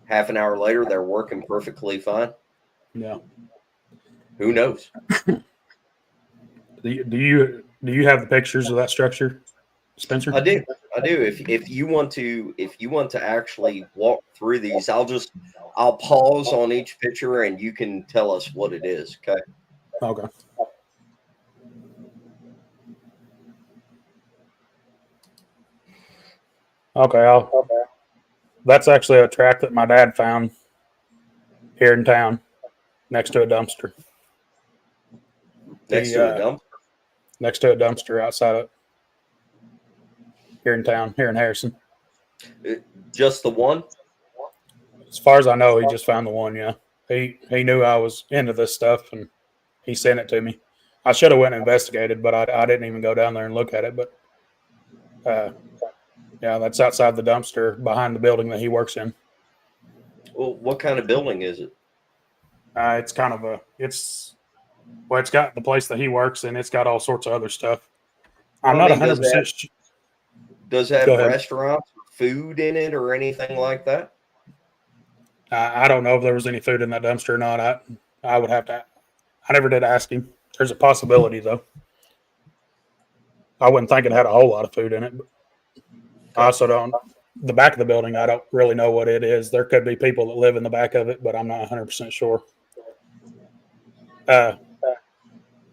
half an hour later they're working perfectly fine. Yeah. Who knows? Do you have the pictures of that structure, Spencer? I do. If you want to actually walk through these, I'll pause on each picture and you can tell us what it is. Okay. Okay. Okay. That's actually a track that my dad found here in town, next to a dumpster. Next to a dumpster? Next to a dumpster outside of here in town, here in Harrison. Just the one? As far as I know, he just found the one, yeah. He knew I was into this stuff, and he sent it to me. I should have went and investigated, but I didn't even go down there and look at it. But, yeah, that's outside the dumpster behind the building that he works in. Well, what kind of building is it? It's kind of it's got the place that he works in. It's got all sorts of other stuff. I'm not 100%. Does it have restaurants, food in it, or anything like that? I don't know if there was any food in that dumpster or not. I would have to. I never did ask him. There's a possibility, though. I wouldn't think it had a whole lot of food in it. But I also don't. The back of the building, I don't really know what it is. There could be people that live in the back of it, but I'm not 100% sure.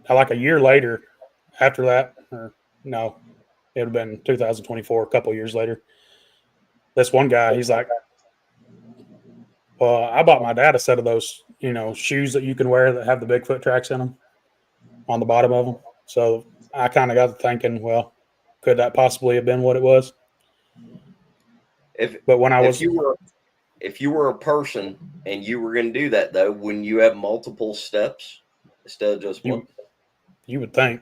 Like a year later, after that, or no, it would have been 2024, a couple years later. This one guy, he's like, Well, I bought my dad a set of those, shoes that you can wear that have the Bigfoot tracks in them on the bottom of them. So I kind of got to thinking, well, could that possibly have been what it was? But when if you were a person and you were going to do that, though, wouldn't you have multiple steps instead of just one? You would think.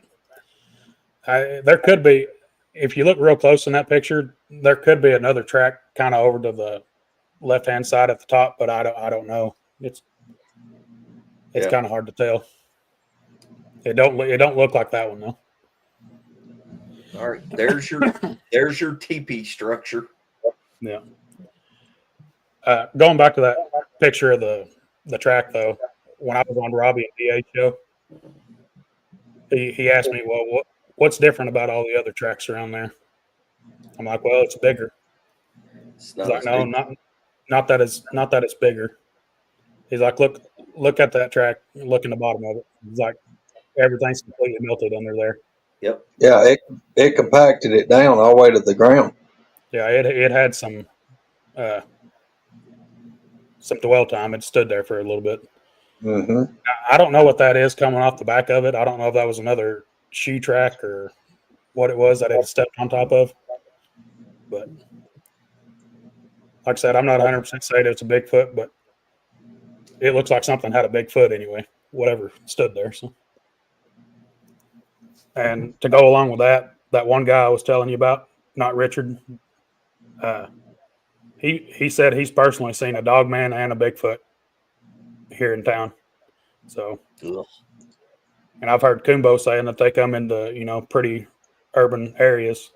There could be, if you look real close in that picture, there could be another track kind of over to the left-hand side at the top, but I don't know. It's kind of hard to tell. It don't look like that one though. All right, there's your teepee structure. Yeah. Going back to that picture of the track though, when I was on Robbie and DA show, he asked me, well, what's different about all the other tracks around there? I'm like, well, it's bigger. It's He's like, no, not that it's bigger. He's like, look at that track, look in the bottom of it. He's like, everything's completely melted under there. Yep. Yeah, it compacted it down all the way to the ground. Yeah, it had some dwell time. It stood there for a little bit. Mm-hmm. I don't know what that is coming off the back of it. I don't know if that was another shoe track or what it was that it stepped on top of. But like I said, I'm not 100% saying it's a Bigfoot, but it looks like something had a Bigfoot anyway, whatever stood there. So, and to go along with that one guy I was telling you about, not Richard, he said he's personally seen a dog man and a Bigfoot here in town. So, and I've heard Kumbo saying that they come into pretty urban areas.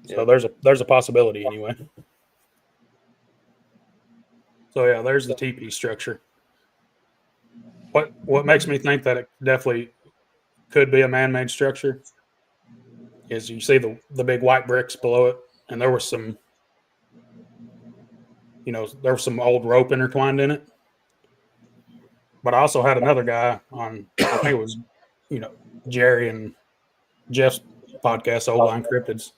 So there's a possibility anyway. So yeah, there's the teepee structure. What makes me think that it definitely could be a man-made structure is you see the big white bricks below it, and there was some old rope intertwined in it. But I also had another guy on, I think it was, Jerry and Jeff's podcast, Old Line Cryptids.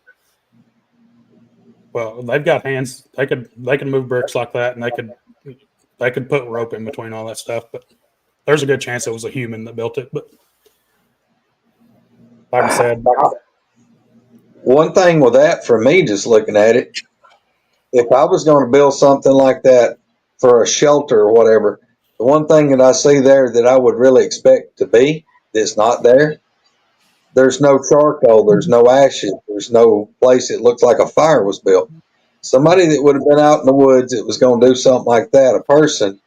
Well, they've got hands. They could move bricks like that, and they could put rope in between all that stuff. But there's a good chance it was a human that built it. But like I said, one thing with that, for me, just looking at it, if I was going to build something like that for a shelter or whatever, the one thing that I see there that I would really expect to be that's not there, there's no charcoal, there's no ashes, there's no place it looks like a fire was built. Somebody that would have been out in the woods that was going to do something like that, a person,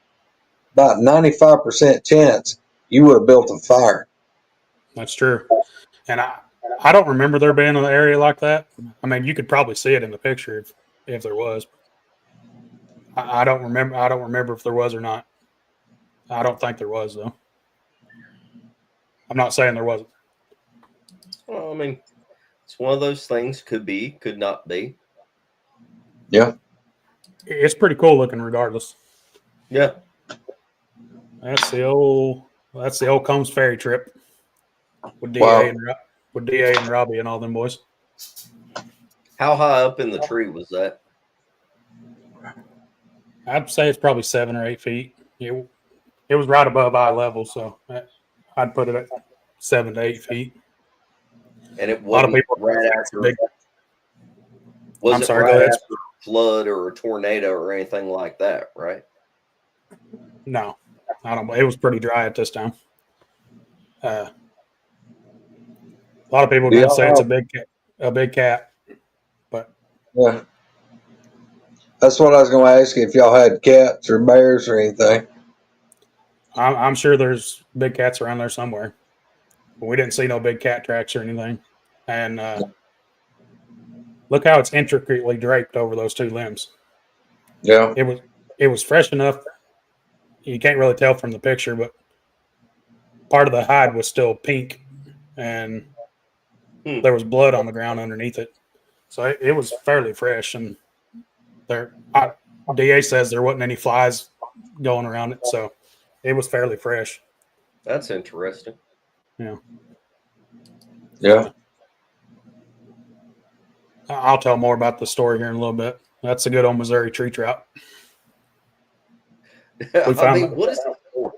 about 95% chance you would have built a fire. That's true. And I don't remember there being an area like that. I mean, you could probably see it in the picture if there was. I don't remember. I don't remember if there was or not. I don't think there was, though. I'm not saying there wasn't. Well, I mean, it's one of those things. Could be, could not be. Yeah. It's pretty cool looking regardless. Yeah. That's the old Combs Ferry trip with DA and Robbie and all them boys. How high up in the tree was that? I'd say it's probably 7 or 8 feet. It was right above eye level, so I'd put it at 7 to 8 feet. And it wasn't right after. Wasn't right after a flood or a tornado or anything like that, right? No, I don't. It was pretty dry at this time. A lot of people did say it's a big cat, but yeah, that's what I was going to ask you, if y'all had cats or bears or anything. I'm sure there's big cats around there somewhere. But we didn't see no big cat tracks or anything. And look how it's intricately draped over those 2 limbs. Yeah, it was fresh enough. You can't really tell from the picture, but part of the hide was still pink, and there was blood on the ground underneath it. So it was fairly fresh. And DA says there wasn't any flies going around it, so it was fairly fresh. That's interesting. Yeah. Yeah. I'll tell more about the story here in a little bit. That's a good old Missouri tree trout. I mean, what is it for?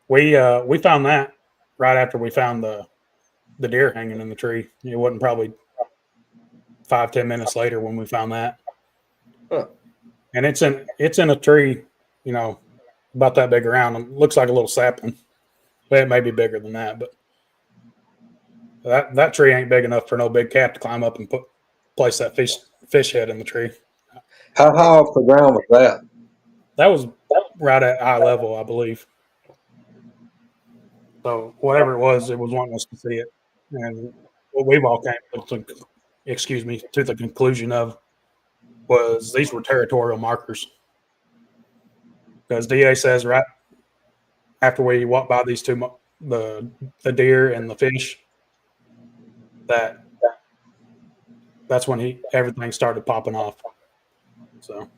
We found that right after we found the deer hanging in the tree. It wasn't probably 5-10 minutes later when we found that. Huh. And it's in a tree, you know, about that big around. It looks like a little sapling. But it may be bigger than that, but that tree ain't big enough for no big cat to climb up and place that fish head in the tree. How high off the ground was that? That was right at eye level, I believe. So whatever it was wanting us to see it. And what we've all came to the conclusion of was these were territorial markers. Because DA says right after we walked by these two, the deer and the fish, that's when everything started popping off. So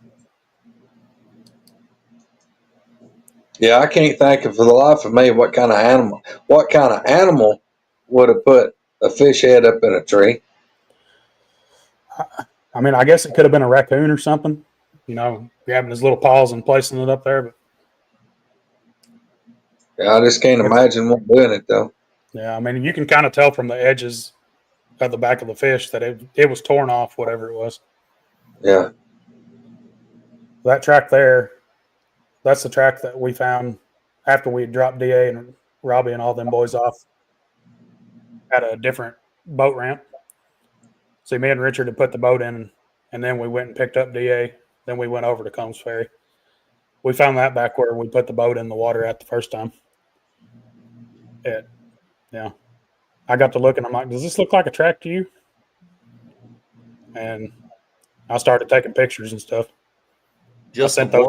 Yeah, I can't think of for the life of me what kind of animal would have put a fish head up in a tree. I mean, I guess it could have been a raccoon or something, you know, grabbing his little paws and placing it up there. But Yeah, I just can't imagine one doing it though. yeah, I mean, you can kind of tell from the edges of the back of the fish that it was torn off, whatever it was. Yeah. That track there, that's the track that we found after we had dropped DA and Robbie and all them boys off at a different boat ramp. See, me and Richard had put the boat in, and then we went and picked up DA. Then we went over to Combs Ferry. We found that back where we put the boat in the water at the first time. Yeah. I got to look and I'm like, does this look like a track to you? And I started taking pictures and stuff. Just sent the those.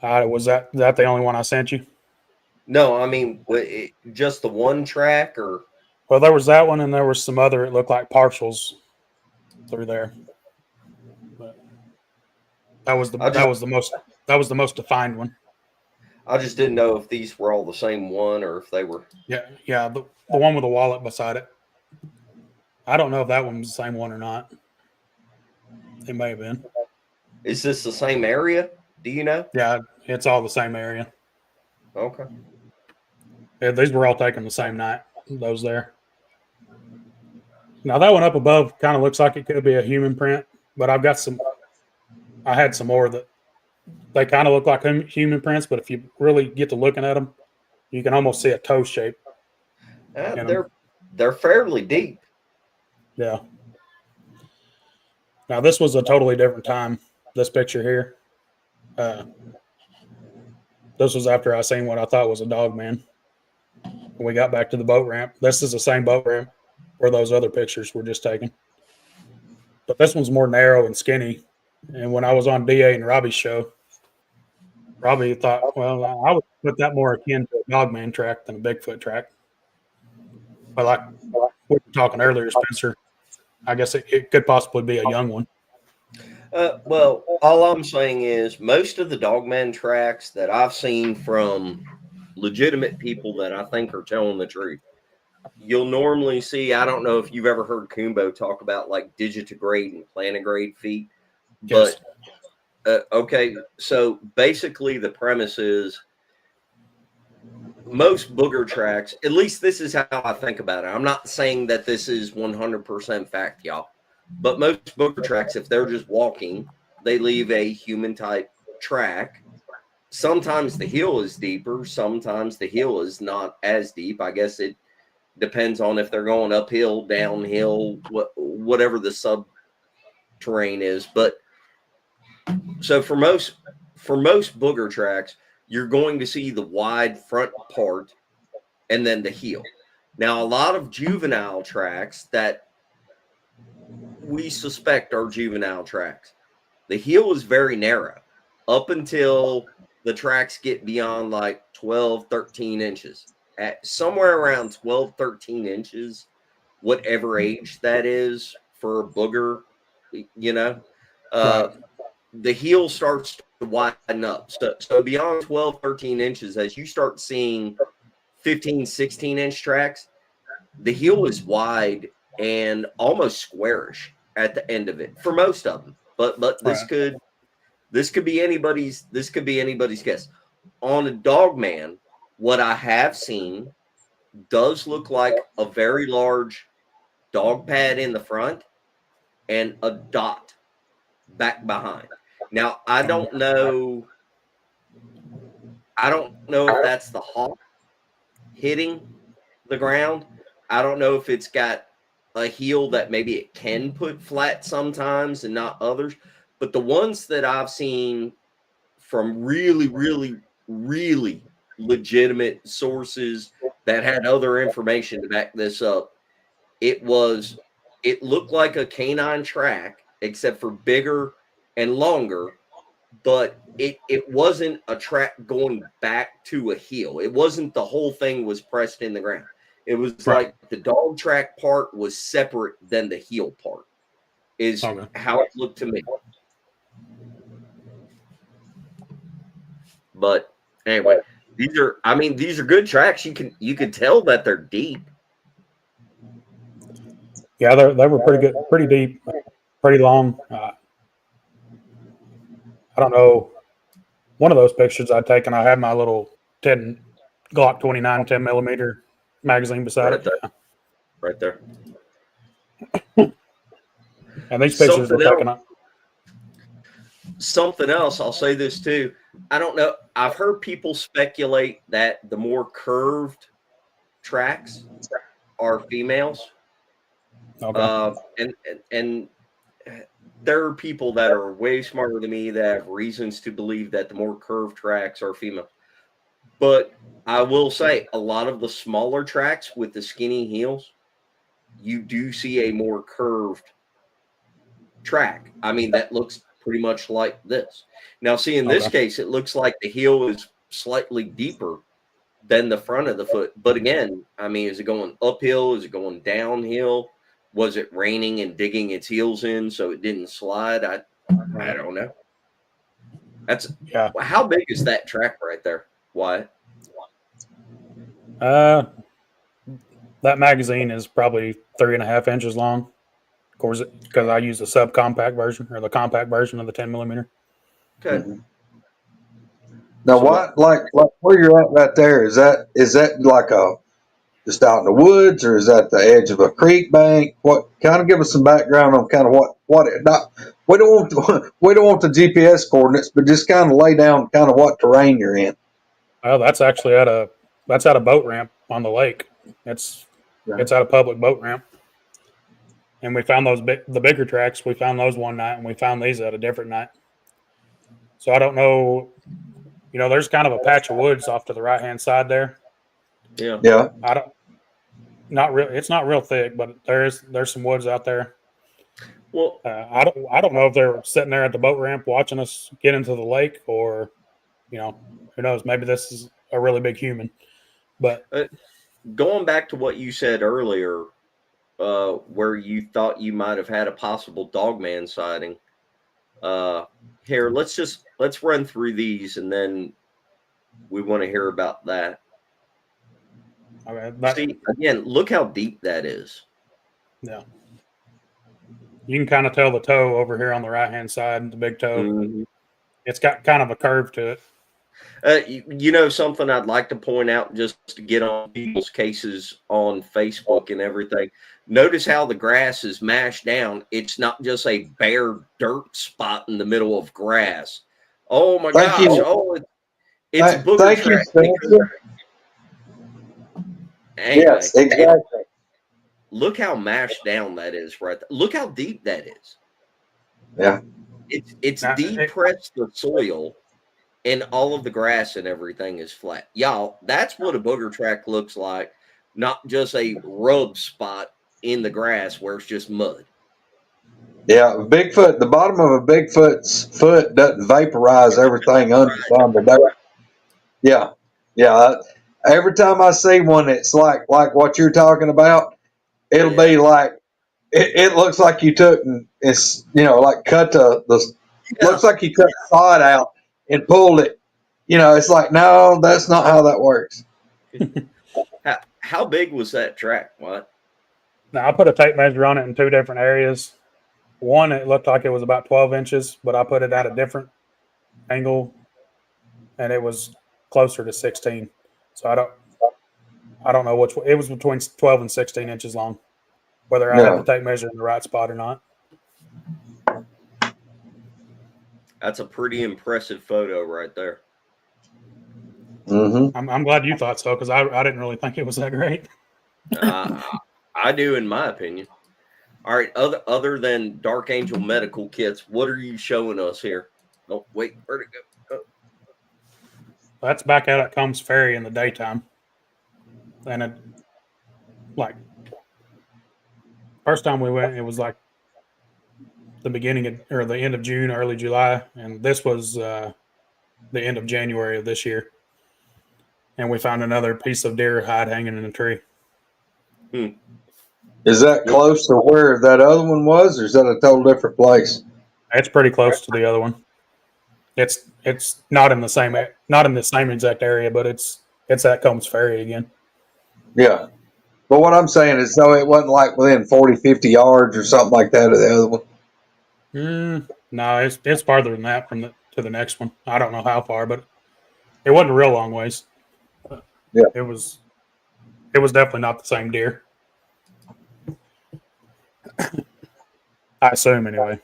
one? Was that the only one I sent you? No, I mean, just the one track, or? Well, there was that one, and there was some other. It looked like partials through there. But that was the most defined one. I just didn't know if these were all the same one or if they were. Yeah, the one with the wallet beside it. I don't know if that one was the same one or not. It may have been. Is this the same area? Do you know? Yeah, it's all the same area. Okay. Yeah, these were all taken the same night. Those there. Now that one up above kind of looks like it could be a human print, but I had some more that they kind of look like human prints, but if you really get to looking at them, you can almost see a toe shape. They're fairly deep. Yeah. Now this was a totally different time. This picture here. This was after I seen what I thought was a dog man. When we got back to the boat ramp. This is the same boat ramp where those other pictures were just taken. But this one's more narrow and skinny. And when I was on DA and Robbie's show, Robbie thought, well, I would put that more akin to a dogman track than a Bigfoot track. But like we were talking earlier, Spencer, I guess it could possibly be a young one. Well, all I'm saying is most of the dogman tracks that I've seen from legitimate people that I think are telling the truth, you'll normally see, I don't know if you've ever heard Kumbo talk about like digitigrade and plantigrade feet, Yes. but okay, so basically the premise is most booger tracks, at least this is how I think about it. I'm not saying that this is 100% fact, y'all, but most booger tracks, if they're just walking, they leave a human type track. Sometimes the heel is deeper. Sometimes the heel is not as deep. I guess it depends on if they're going uphill, downhill, whatever the subterrain is. But so for most booger tracks, you're going to see the wide front part and then the heel. Now, a lot of juvenile tracks that we suspect are juvenile tracks, the heel is very narrow up until the tracks get beyond like 12, 13 inches. At somewhere around 12, 13 inches, whatever age that is for a booger, you know, the heel starts to widen up. So beyond 12, 13 inches, as you start seeing 15, 16-inch tracks, the heel is wide and almost squarish at the end of it for most of them. But this could This could be anybody's guess. On a dog man, what I have seen does look like a very large dog pad in the front and a dot back behind. Now, I don't know if that's the hawk hitting the ground. I don't know if it's got a heel that maybe it can put flat sometimes and not others. But the ones that I've seen from really, really, really legitimate sources that had other information to back this up, it looked like a canine track, except for bigger and longer, but it wasn't a track going back to a heel. It wasn't the whole thing was pressed in the ground. It was like the dog track part was separate than the heel part, is how it looked to me. But anyway, these are good tracks. You can tell that they're deep. Yeah, they were pretty good, pretty deep, pretty long. I don't know. One of those pictures I'd taken, I had my little Glock 29 10 millimeter magazine beside it. Right there. And these pictures were taken up. Something else, I'll say this too. I don't know. I've heard people speculate that the more curved tracks are females. Okay. And there are people that are way smarter than me that have reasons to believe that the more curved tracks are female. But I will say a lot of the smaller tracks with the skinny heels, you do see a more curved track. I mean, that looks pretty much like this. Now, see, in this case, it looks like the heel is slightly deeper than the front of the foot. But again, I mean, is it going uphill? Is it going downhill? Was it raining and digging its heels in so it didn't slide? I don't know. How big is that track right there? Wyatt? That magazine is probably 3.5 inches long. Of course, because I use the subcompact version or the compact version of the 10 millimeter. Okay. Now, what like where you're at right there? Is that like just out in the woods, or is that the edge of a creek bank? What kind of give us some background on kind of what it not? We don't want the GPS coordinates, but just kind of lay down kind of what terrain you're in. Well, that's actually at a boat ramp on the lake. It's at a public boat ramp. And we found the bigger tracks. We found those one night, and we found these at a different night. So I don't know. You know, there's kind of a patch of woods off to the right hand side there. Yeah. Yeah. It's not real thick, but there's some woods out there. Well, I don't know if they're sitting there at the boat ramp watching us get into the lake, or who knows? Maybe this is a really big human. But going back to what you said earlier, where you thought you might have had a possible dogman sighting. Here, let's run through these, and then we want to hear about that. Okay, see, again, look how deep that is. Yeah. You can kind of tell the toe over here on the right-hand side, the big toe. Mm-hmm. It's got kind of a curve to it. Something I'd like to point out just to get on people's cases on Facebook and everything. Notice how the grass is mashed down. It's not just a bare dirt spot in the middle of grass. Oh, my gosh. Oh, it's a booger track. Anyway, yes, exactly. Look how mashed down that is right there. Look how deep that is. Yeah. It's depressed the soil, and all of the grass and everything is flat. Y'all, that's what a booger track looks like, not just a rub spot in the grass where it's just mud. Yeah, Bigfoot, the bottom of a Bigfoot's foot doesn't vaporize everything under the dirt. Yeah. Yeah. Every time I see one, it's like what you're talking about. It'll be like, it looks like you took and it's, like cut looks like you cut the sod out and pulled it. It's like, no, that's not how that works. How big was that track? What? Now, I put a tape measure on it in two different areas. One, it looked like it was about 12 inches, but I put it at a different angle, and it was closer to 16. So I don't know which it was between 12 and 16 inches long. Whether I had to take measure in the right spot or not. That's a pretty impressive photo right there. Mm-hmm. I'm glad you thought so because I didn't really think it was that great. I do, in my opinion. All right. Other than Dark Angel medical kits, what are you showing us here? Oh, wait, where'd it go? Oh. That's back out at Combs Ferry in the daytime, and it like first time we went, it was like the beginning of, or the end of June, early July, and this was the end of January of this year. And we found another piece of deer hide hanging in a tree. Is that close to where that other one was, or is that a total different place? It's pretty close to the other one. It's not in the same exact area, but it's at Combs Ferry again. Yeah. But what I'm saying is, though, it wasn't like within 40, 50 yards or something like that of the other one. No, it's farther than that to the next one. I don't know how far, but it wasn't a real long ways. Yeah. It was definitely not the same deer. I assume anyway.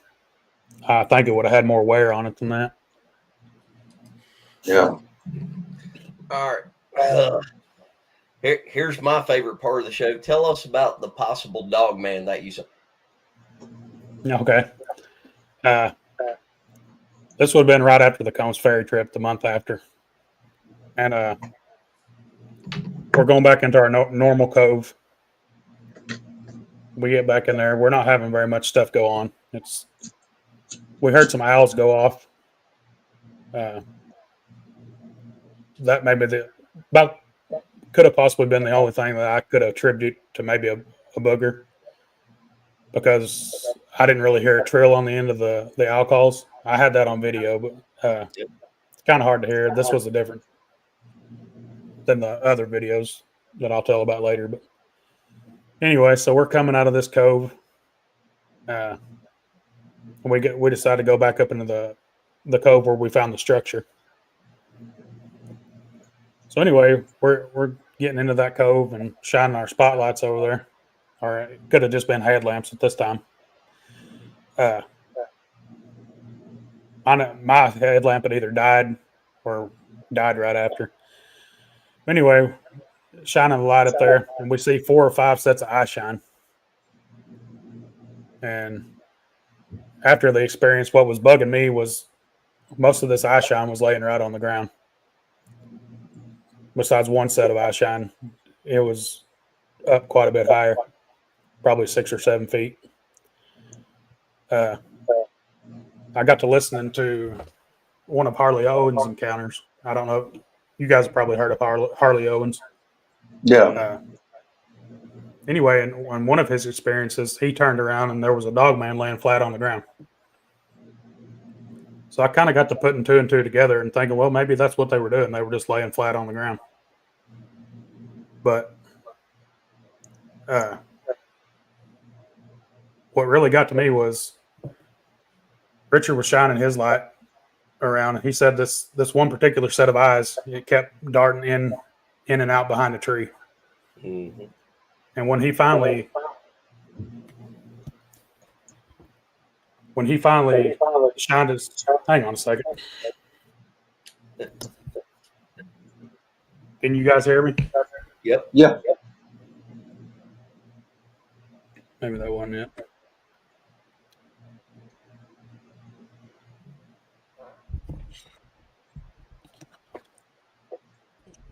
I think it would have had more wear on it than that. Yeah. All right. Here's my favorite part of the show. Tell us about the possible dog man that you saw. Okay. This would have been right after the Combs Ferry trip, the month after. And we're going back into our normal cove. We get back in there. We're not having very much stuff go on. We heard some owls go off. That maybe could have possibly been the only thing that I could attribute to maybe a booger, because I didn't really hear a trill on the end of the owl calls. I had that on video, but it's kind of hard to hear. This was different than the other videos that I'll tell about later. But anyway, so we're coming out of this cove. We decided to go back up into the cove where we found the structure. So anyway, we're getting into that cove and shining our spotlights over there. Or it could have just been headlamps at this time. My headlamp had either died or died right after. Anyway, shining the light up there, and we see 4 or 5 sets of eye shine. And after the experience, what was bugging me was most of this eye shine was laying right on the ground. Besides one set of eye shine, it was up quite a bit higher, probably 6 or 7 feet. I got to listening to one of Harley Owen's encounters. I don't know. You guys have probably heard of Harley Owens. Yeah. Anyway, in one of his experiences, he turned around and there was a dog man laying flat on the ground. So I kind of got to putting 2 and 2 together and thinking, well, maybe that's what they were doing. They were just laying flat on the ground. But what really got to me was Richard was shining his light around, and he said this one particular set of eyes, it kept darting in and out behind a tree. Mm-hmm. And when he finally shined his, hang on a second. Can you guys hear me? Yep. Yeah. Maybe that wasn't it.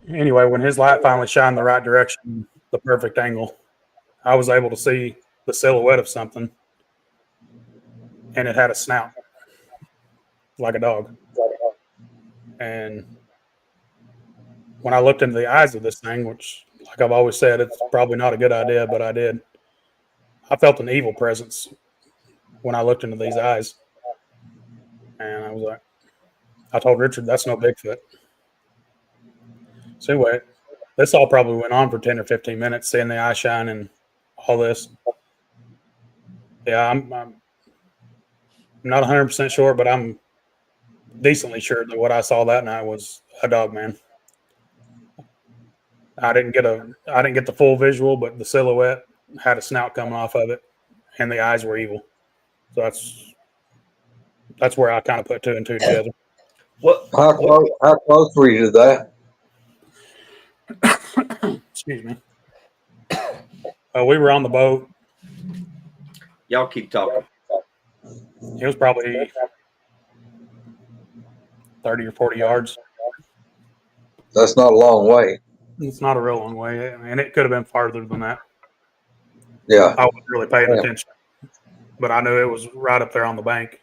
Anyway, when his light finally shined the right direction, the perfect angle, I was able to see the silhouette of something, and it had a snout like a dog. And when I looked into the eyes of this thing, which, like I've always said, it's probably not a good idea, but I did, I felt an evil presence when I looked into these eyes. And I was like, I told Richard, that's no Bigfoot. So anyway, this all probably went on for 10 or 15 minutes, seeing the eye shine and all this. Yeah, I'm not 100% sure, but I'm decently sure that what I saw that night was a dog man. I didn't get the full visual, but the silhouette had a snout coming off of it, and the eyes were evil. So that's where I kind of put two and two together. How close were you to that? Excuse me. We were on the boat. Y'all keep talking. It was probably 30 or 40 yards. That's not a long way. It's not a real long way, and it could have been farther than that. Yeah. I wasn't really paying attention, but I knew it was right up there on the bank,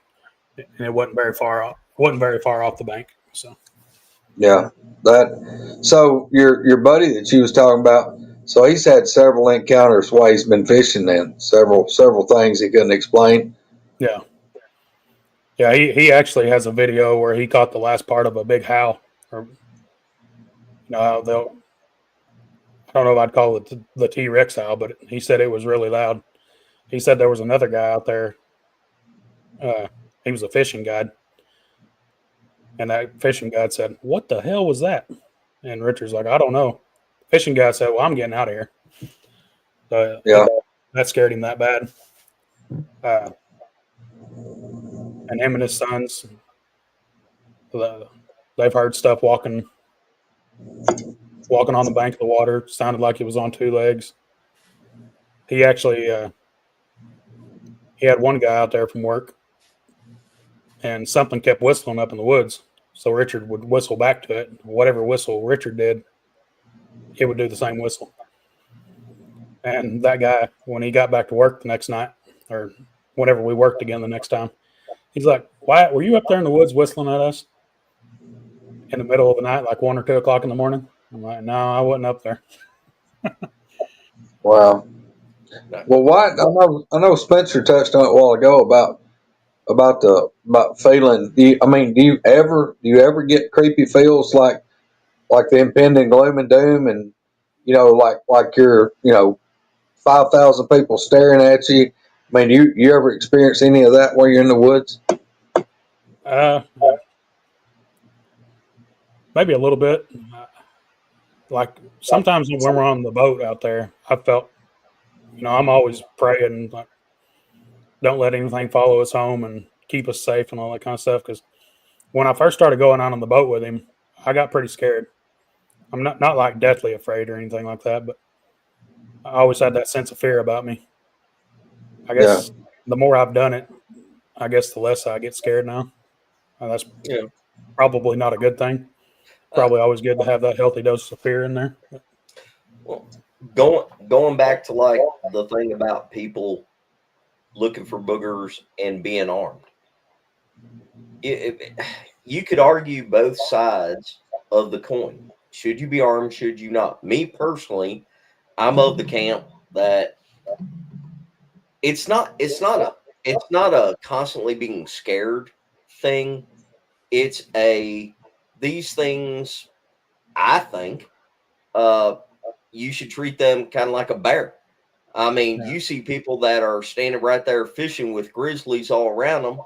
and it wasn't very far off. Wasn't very far off the bank. So. Yeah. So your buddy that you was talking about, so he's had several encounters while he's been fishing. Then several things he couldn't explain. Yeah. Yeah, he actually has a video where he caught the last part of a big howl. Or, I don't know if I'd call it the T-Rex howl, but he said it was really loud. He said there was another guy out there. He was a fishing guide. And that fishing guide said, "What the hell was that?" And Richard's like, "I don't know." Fishing guy said, "Well, I'm getting out of here." So Yeah. That scared him that bad. And him and his sons, they've heard stuff walking on the bank of the water. Sounded like it was on two legs. He actually he had one guy out there from work, and something kept whistling up in the woods. So Richard would whistle back to it. Whatever whistle Richard did, it would do the same whistle. And that guy, when he got back to work the next night, or whenever we worked again the next time, he's like, "Wyatt, were you up there in the woods whistling at us in the middle of the night, like 1 or 2 o'clock in the morning?" I'm like, "No, I wasn't up there." Wow. Well, Wyatt, I know Spencer touched on it a while ago about feeling. Do you ever get creepy feels like the impending gloom and doom, and like you're 5,000 people staring at you? I mean, you ever experience any of that while you're in the woods? Maybe a little bit. Like sometimes when we're on the boat out there, I felt, I'm always praying, like, don't let anything follow us home and keep us safe and all that kind of stuff. Because when I first started going out on the boat with him, I got pretty scared. I'm not like deathly afraid or anything like that, but I always had that sense of fear about me. I guess the more I've done it, I guess the less I get scared now. That's probably not a good thing. Probably always good to have that healthy dose of fear in there. Well, going back to like the thing about people looking for boogers and being armed. You could argue both sides of the coin. Should you be armed? Should you not? Me personally, I'm of the camp that it's not a constantly being scared thing. It's these things. I think you should treat them kind of like a bear. I mean, you see people that are standing right there fishing with grizzlies all around them,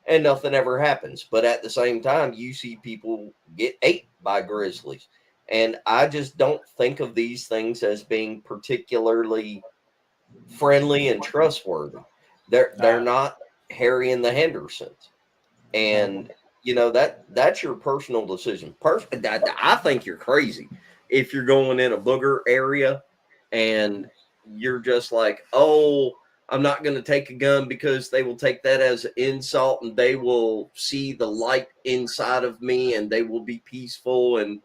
and nothing ever happens. But at the same time, you see people get ate by grizzlies. And I just don't think of these things as being particularly friendly and trustworthy. They're not Harry and the Hendersons. And that's your personal decision. I think you're crazy if you're going in a booger area and you're just like, "Oh, I'm not going to take a gun," because they will take that as an insult and they will see the light inside of me and they will be peaceful and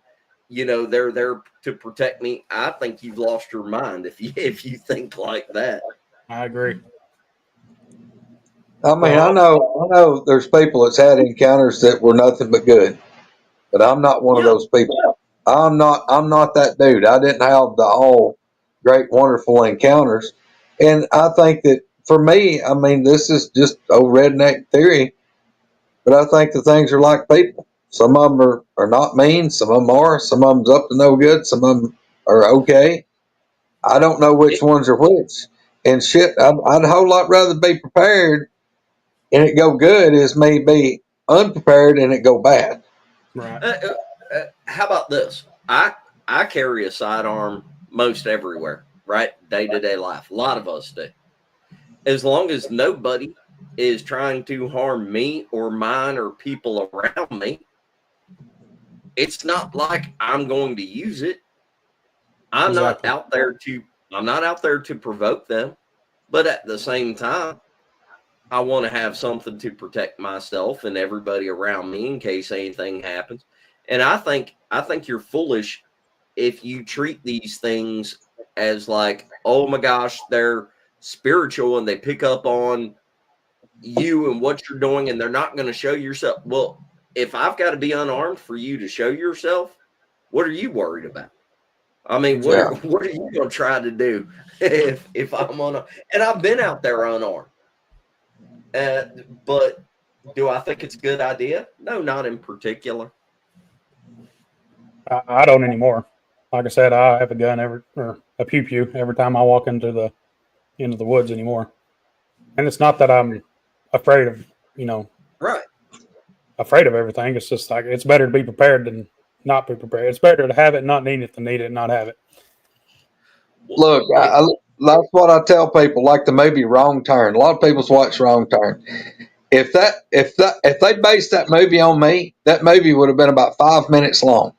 they're there to protect me. I think you've lost your mind if you think like that. I agree. I mean, I know there's people that's had encounters that were nothing but good, but I'm not one of those people. I'm not that dude. I didn't have the all great, wonderful encounters. And I think that for me, I mean, this is just old redneck theory, but I think the things are like people. Some of them are not mean. Some of them are. Some of them's up to no good. Some of them are okay. I don't know which ones are which. And shit, I'd a whole lot rather be prepared and it go good as me be unprepared and it go bad. Right. How about this? I carry a sidearm most everywhere, right? Day-to-day life. A lot of us do. As long as nobody is trying to harm me or mine or people around me, it's not like I'm going to use it. I'm not out there to provoke them, but at the same time, I want to have something to protect myself and everybody around me in case anything happens. And I think you're foolish if you treat these things as like, oh my gosh, they're spiritual and they pick up on you and what you're doing and they're not going to show yourself. Well, if I've got to be unarmed for you to show yourself, what are you worried about? I mean, what are you going to try to do if I'm on and I've been out there unarmed. But do I think it's a good idea? No, not in particular. I don't anymore. Like I said, I have a gun or a pew every time I walk into the woods anymore. And it's not that I'm afraid of, right, afraid of everything. It's just like it's better to be prepared than not be prepared. It's better to have it, not need it, than need it, not have it. Look, that's what I tell people. Like the movie Wrong Turn. A lot of people watch Wrong Turn. If they based that movie on me, that movie would have been about 5 minutes long.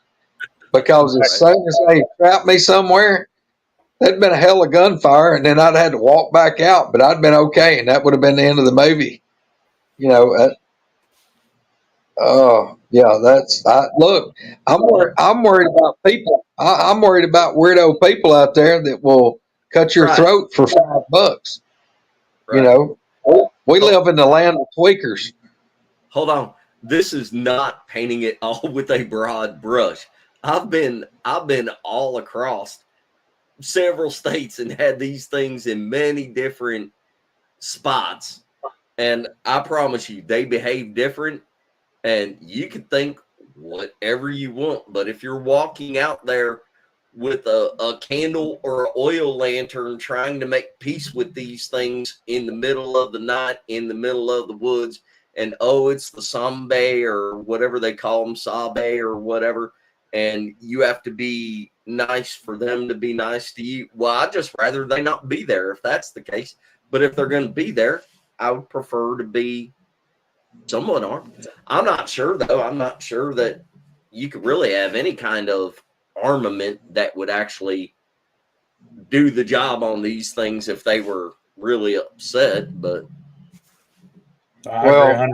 Because as soon as they trapped me somewhere, there'd been a hell of gunfire, and then I'd had to walk back out, but I'd been okay, and that would have been the end of the movie. Look, I'm worried about people. I'm worried about weirdo people out there that will cut your throat for $5. Right. We live in the land of tweakers. Hold on. This is not painting it all with a broad brush. I've been all across several states and had these things in many different spots. And I promise you, they behave different. And you can think whatever you want. But if you're walking out there with a candle or an oil lantern trying to make peace with these things in the middle of the night, in the middle of the woods, and it's the Sambe or whatever they call them, Sabe or whatever, and you have to be nice for them to be nice to you. Well, I'd just rather they not be there if that's the case. But if they're going to be there, I would prefer to be somewhat armed. I'm not sure, though. I'm not sure that you could really have any kind of armament that would actually do the job on these things if they were really upset. But I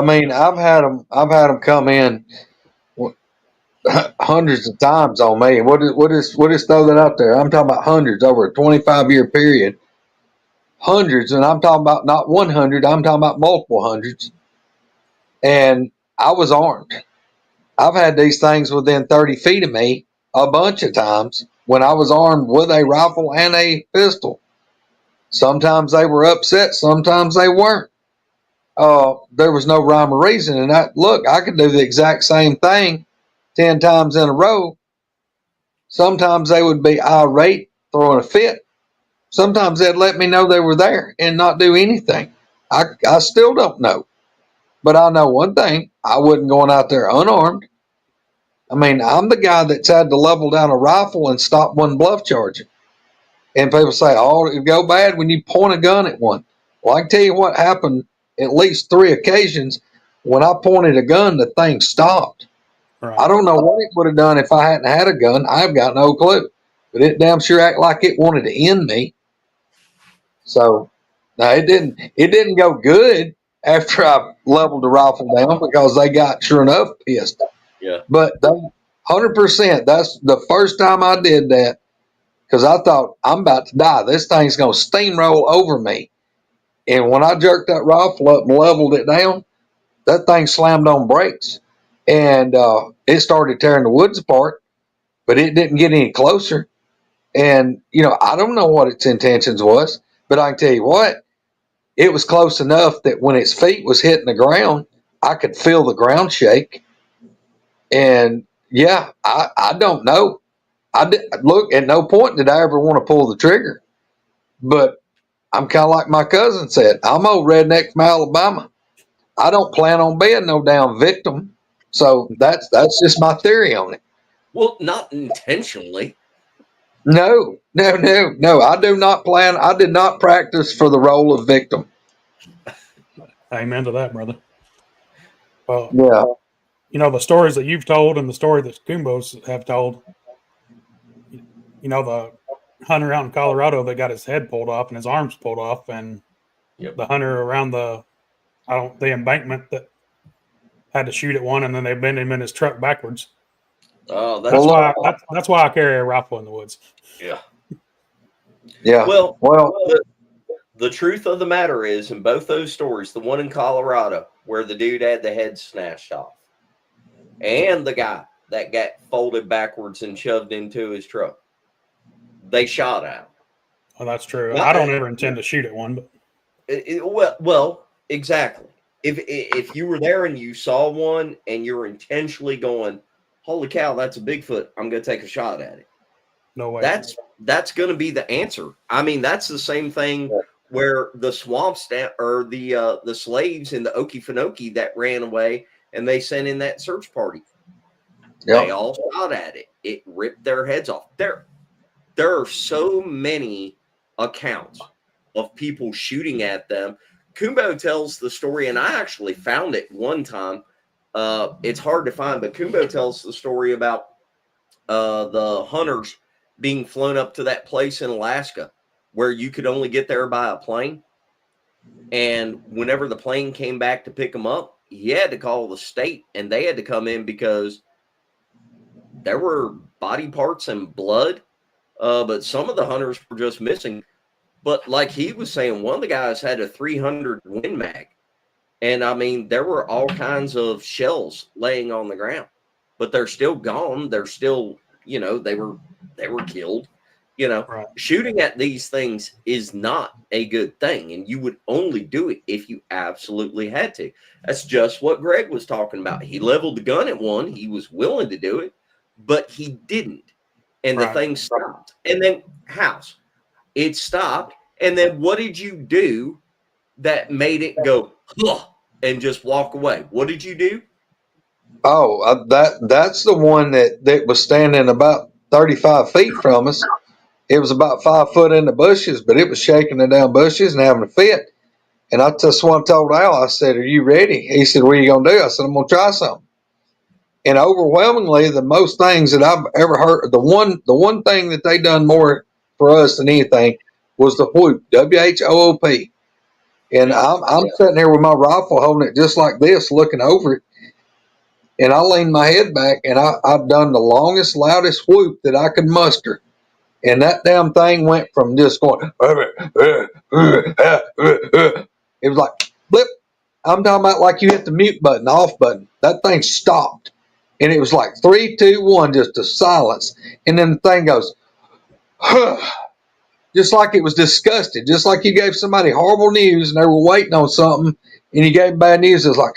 mean, I've had them come in hundreds of times on me. What is throw that out there? I'm talking about hundreds over a 25-year period. Hundreds, and I'm talking about not 100. I'm talking about multiple hundreds. And I was armed. I've had these things within 30 feet of me a bunch of times when I was armed with a rifle and a pistol. Sometimes they were upset. Sometimes they weren't. There was no rhyme or reason. And I could do the exact same thing 10 times in a row. Sometimes they would be irate, throwing a fit. Sometimes they'd let me know they were there and not do anything. I still don't know. But I know one thing. I wasn't going out there unarmed. I mean, I'm the guy that's had to level down a rifle and stop one bluff charging. And people say, it'd go bad when you point a gun at one. Well, I can tell you what happened at least 3 occasions. When I pointed a gun, the thing stopped. Right. I don't know what it would have done if I hadn't had a gun. I've got no clue. But it damn sure acted like it wanted to end me. So, no, it didn't go good after I leveled the rifle down because they got, sure enough, pissed. Yeah. But 100%, that's the first time I did that because I thought, I'm about to die. This thing's going to steamroll over me. And when I jerked that rifle up and leveled it down, that thing slammed on brakes. And it started tearing the woods apart, but it didn't get any closer. And, I don't know what its intentions was, but I can tell you what, it was close enough that when its feet was hitting the ground, I could feel the ground shake. And, yeah, I don't know. Look, at no point did I ever want to pull the trigger. But I'm kind of like my cousin said, I'm old redneck from Alabama. I don't plan on being no damn victim. So that's just my theory on it. Well, not intentionally. No. I do not plan. I did not practice for the role of victim. Amen to that, brother. Well, Yeah. The stories that you've told and the story that Goombos have told, the hunter out in Colorado that got his head pulled off and his arms pulled off, and the hunter around the embankment that had to shoot at one, and then they bent him in his truck backwards. Oh, that's why I carry a rifle in the woods. Yeah. Yeah. Well, the truth of the matter is, in both those stories, the one in Colorado where the dude had the head snatched off, and the guy that got folded backwards and shoved into his truck, they shot at him. Oh, that's true. I don't ever intend to shoot at one, but well, exactly. If you were there and you saw one and you're intentionally going, holy cow, that's a Bigfoot, I'm going to take a shot at it. No way. That's going to be the answer. I mean, that's the same thing where the swamp or the slaves in the Okefenokee that ran away and they sent in that search party. Yep. They all shot at it. It ripped their heads off. There are so many accounts of people shooting at them. Kumbo tells the story, and I actually found it one time. It's hard to find, but Kumbo tells the story about the hunters being flown up to that place in Alaska where you could only get there by a plane. And whenever the plane came back to pick them up, he had to call the state, and they had to come in because there were body parts and blood. But some of the hunters were just missing. But like he was saying, one of the guys had a 300 Win Mag. And I mean, there were all kinds of shells laying on the ground, but they're still gone. They're still, they were killed. Right. Shooting at these things is not a good thing. And you would only do it if you absolutely had to. That's just what Greg was talking about. He leveled the gun at one. He was willing to do it, but he didn't. And the thing stopped. And then it stopped. And then what did you do that made it go and just walk away? What did you do? Oh, that's the one that was standing about 35 feet from us. It was about 5 foot in the bushes, but it was shaking the down bushes and having a fit. And I just one told Al, I said, "Are you ready?" He said, "What are you going to do?" I said, "I'm going to try something." And overwhelmingly, the most things that I've ever heard, the one thing that they done more for us than anything was the whoop, WHOOP. And I'm sitting there with my rifle holding it just like this, looking over it. And I leaned my head back, and I've done the longest, loudest whoop that I could muster. And that damn thing went from just going, it was like, blip. I'm talking about like you hit the mute button, off button. That thing stopped. And it was like 3, 2, 1, just a silence. And then the thing goes, just like it was disgusted, just like you gave somebody horrible news and they were waiting on something and you gave bad news. It was like,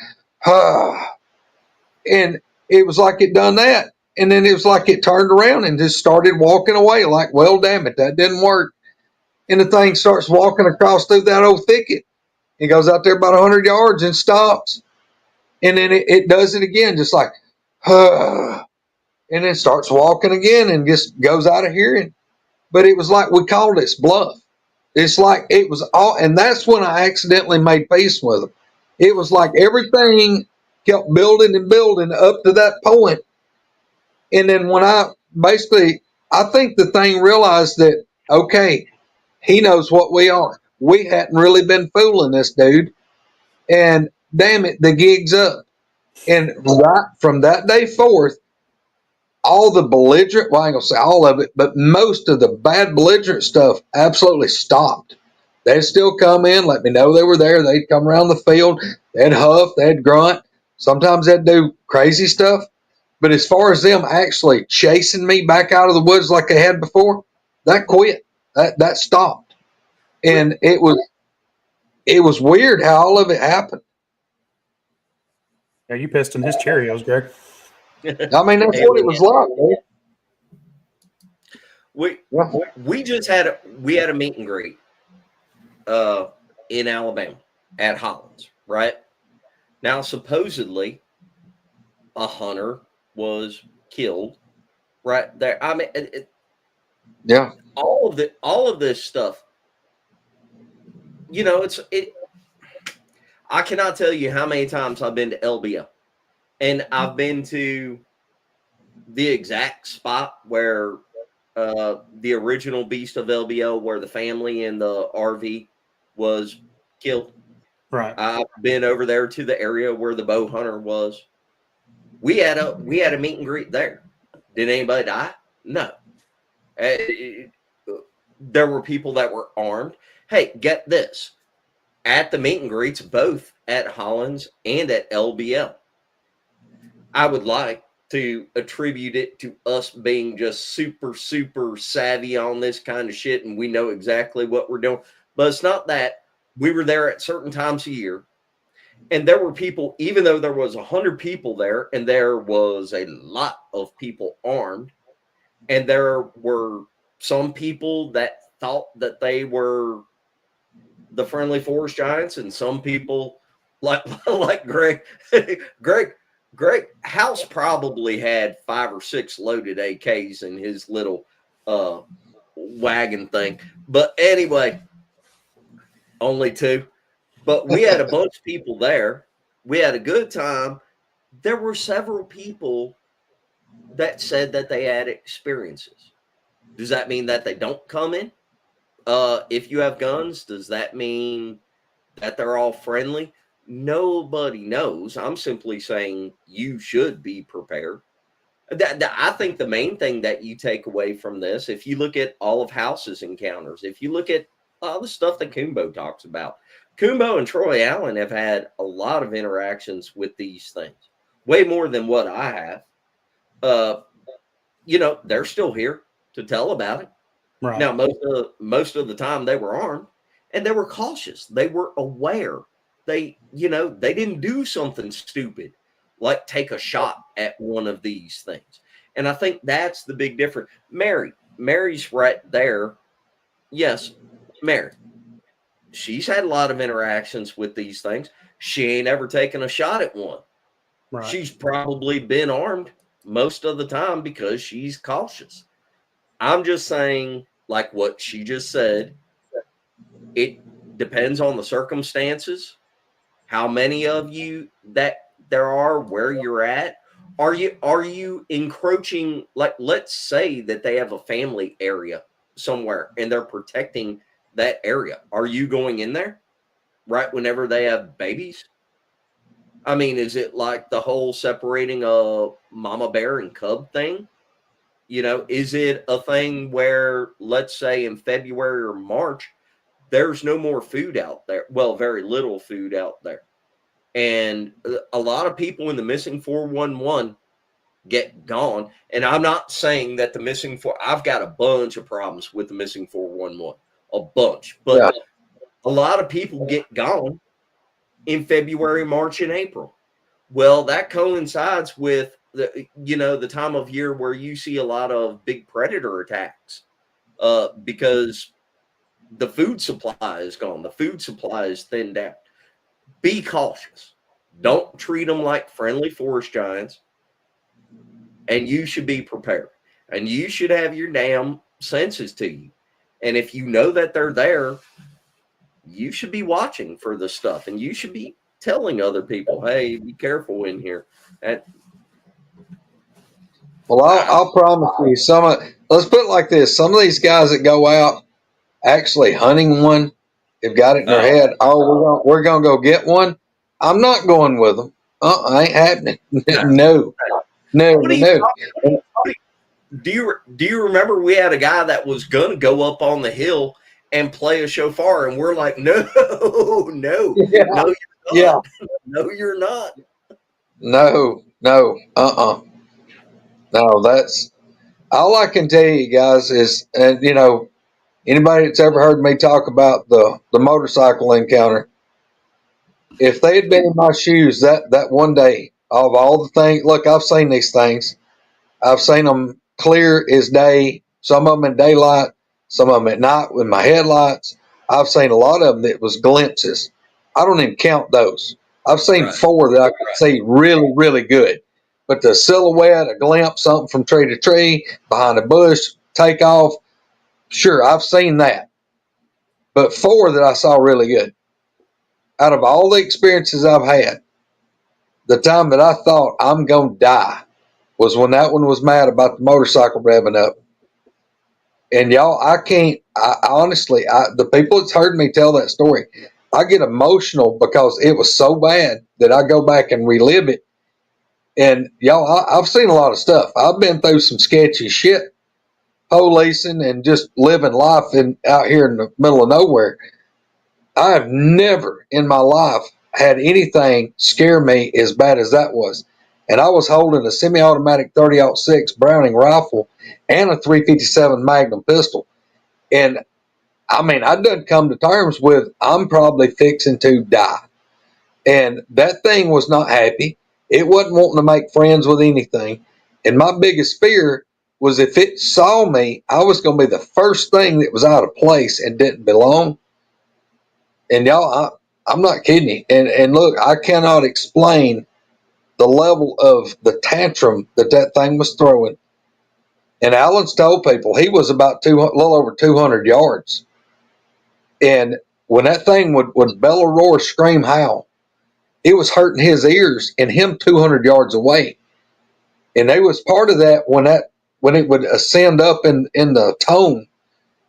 and it was like it done that. And then it was like it turned around and just started walking away like, well, damn it, that didn't work. And the thing starts walking across through that old thicket. It goes out there about 100 yards and stops. And then it does it again, just like, and then starts walking again and just goes out of hearing. But it was like we called it bluff. It's like it was all, and that's when I accidentally made peace with them. It was like everything kept building and building up to that point. And then when I think the thing realized that, okay, he knows what we are. We hadn't really been fooling this dude. And damn it, the gig's up. And right from that day forth, all the belligerent, well, I ain't gonna say all of it, but most of the bad belligerent stuff absolutely stopped. They'd still come in, let me know they were there. They'd come around the field, they'd huff, they'd grunt. Sometimes they'd do crazy stuff. But as far as them actually chasing me back out of the woods like they had before, that quit. That stopped. And it was weird how all of it happened. Yeah, you pissed in his Cheerios, Greg. I mean, that's what it was like. We just had a meet and greet in Alabama at Hollins, right? Now, supposedly, a hunter was killed right there. I mean, Yeah. all of this stuff. You know, I cannot tell you how many times I've been to LBO, and I've been to the exact spot where the original beast of LBO, where the family in the RV was killed. Right. I've been over there to the area where the bow hunter was. We had a meet and greet there. Did anybody die? No. There were people that were armed. Hey, get this. At the meet and greets, both at Hollins and at LBL, I would like to attribute it to us being just super, super savvy on this kind of shit, and we know exactly what we're doing. But it's not that. We were there at certain times a year, and there were people, even though there was 100 people there, and there was a lot of people armed, and there were some people that thought that they were the friendly forest giants, and some people like Greg. Greg House probably had 5 or 6 loaded AKs in his little wagon thing. But anyway, only 2. But we had a bunch of people there. We had a good time. There were several people that said that they had experiences. Does that mean that they don't come in? If you have guns, does that mean that they're all friendly? Nobody knows. I'm simply saying you should be prepared. I think the main thing that you take away from this, if you look at all of House's encounters, if you look at all the stuff that Kumbo talks about, Kumbo and Troy Allen have had a lot of interactions with these things, way more than what I have. You know, they're still here to tell about it. Right. Now, most of the time they were armed and they were cautious. They were aware. They didn't do something stupid like take a shot at one of these things. And I think that's the big difference. Mary's right there. Yes, Mary. She's had a lot of interactions with these things. She ain't ever taken a shot at one. Right. She's probably been armed most of the time because she's cautious. I'm just saying, like what she just said, it depends on the circumstances, how many of you that there are, where you're at. Are you encroaching? Like, let's say that they have a family area somewhere and they're protecting that area. Are you going in there right whenever they have babies? I mean, is it like the whole separating a mama bear and cub thing? You know, is it a thing where, let's say in February or March, there's no more food out there? Well, very little food out there. And a lot of people in the missing 411 get gone. And I'm not saying that the missing I've got a bunch of problems with the missing 411, a bunch. But a lot of people get gone in February, March, and April. Well, that coincides with the time of year where you see a lot of big predator attacks because the food supply is gone. The food supply is thinned out. Be cautious. Don't treat them like friendly forest giants. And you should be prepared. And you should have your damn senses to you. And if you know that they're there, you should be watching for the stuff. And you should be telling other people, hey, be careful in here. Well, I'll promise you, let's put it like this. Some of these guys that go out actually hunting one, they've got it in their head, we're going to go get one. I'm not going with them. Ain't happening. No. Do you remember we had a guy that was going to go up on the hill and play a shofar, and we're like, no, no, yeah. No, you're not. Yeah. No, you're not. No, No, that's all I can tell you guys is, and anybody that's ever heard me talk about the motorcycle encounter, if they had been in my shoes that one day, of all the things, look, I've seen these things. I've seen them clear as day, some of them in daylight, some of them at night with my headlights. I've seen a lot of them that was glimpses. I don't even count those. I've seen Right. 4 that I could see really, really good. But the silhouette, a glimpse, something from tree to tree, behind a bush, take off, sure, I've seen that. But 4 that I saw really good. Out of all the experiences I've had, the time that I thought I'm going to die was when that one was mad about the motorcycle revving up. And y'all, I can't, I honestly, the people that's heard me tell that story, I get emotional because it was so bad that I go back and relive it. And y'all, I've seen a lot of stuff. I've been through some sketchy shit, policing and just living life out here in the middle of nowhere. I have never in my life had anything scare me as bad as that was. And I was holding a semi-automatic 30-06 Browning rifle and a 357 Magnum pistol. And I mean, I done come to terms with I'm probably fixing to die. And that thing was not happy. It wasn't wanting to make friends with anything. And my biggest fear was if it saw me, I was going to be the first thing that was out of place and didn't belong. And y'all, I'm not kidding you. And look, I cannot explain the level of the tantrum that thing was throwing. And Alan's told people he was about a little over 200 yards. And when that thing would bellow, roar, scream, howl, it was hurting his ears and him 200 yards away. And they was part of that when it would ascend up in the tone,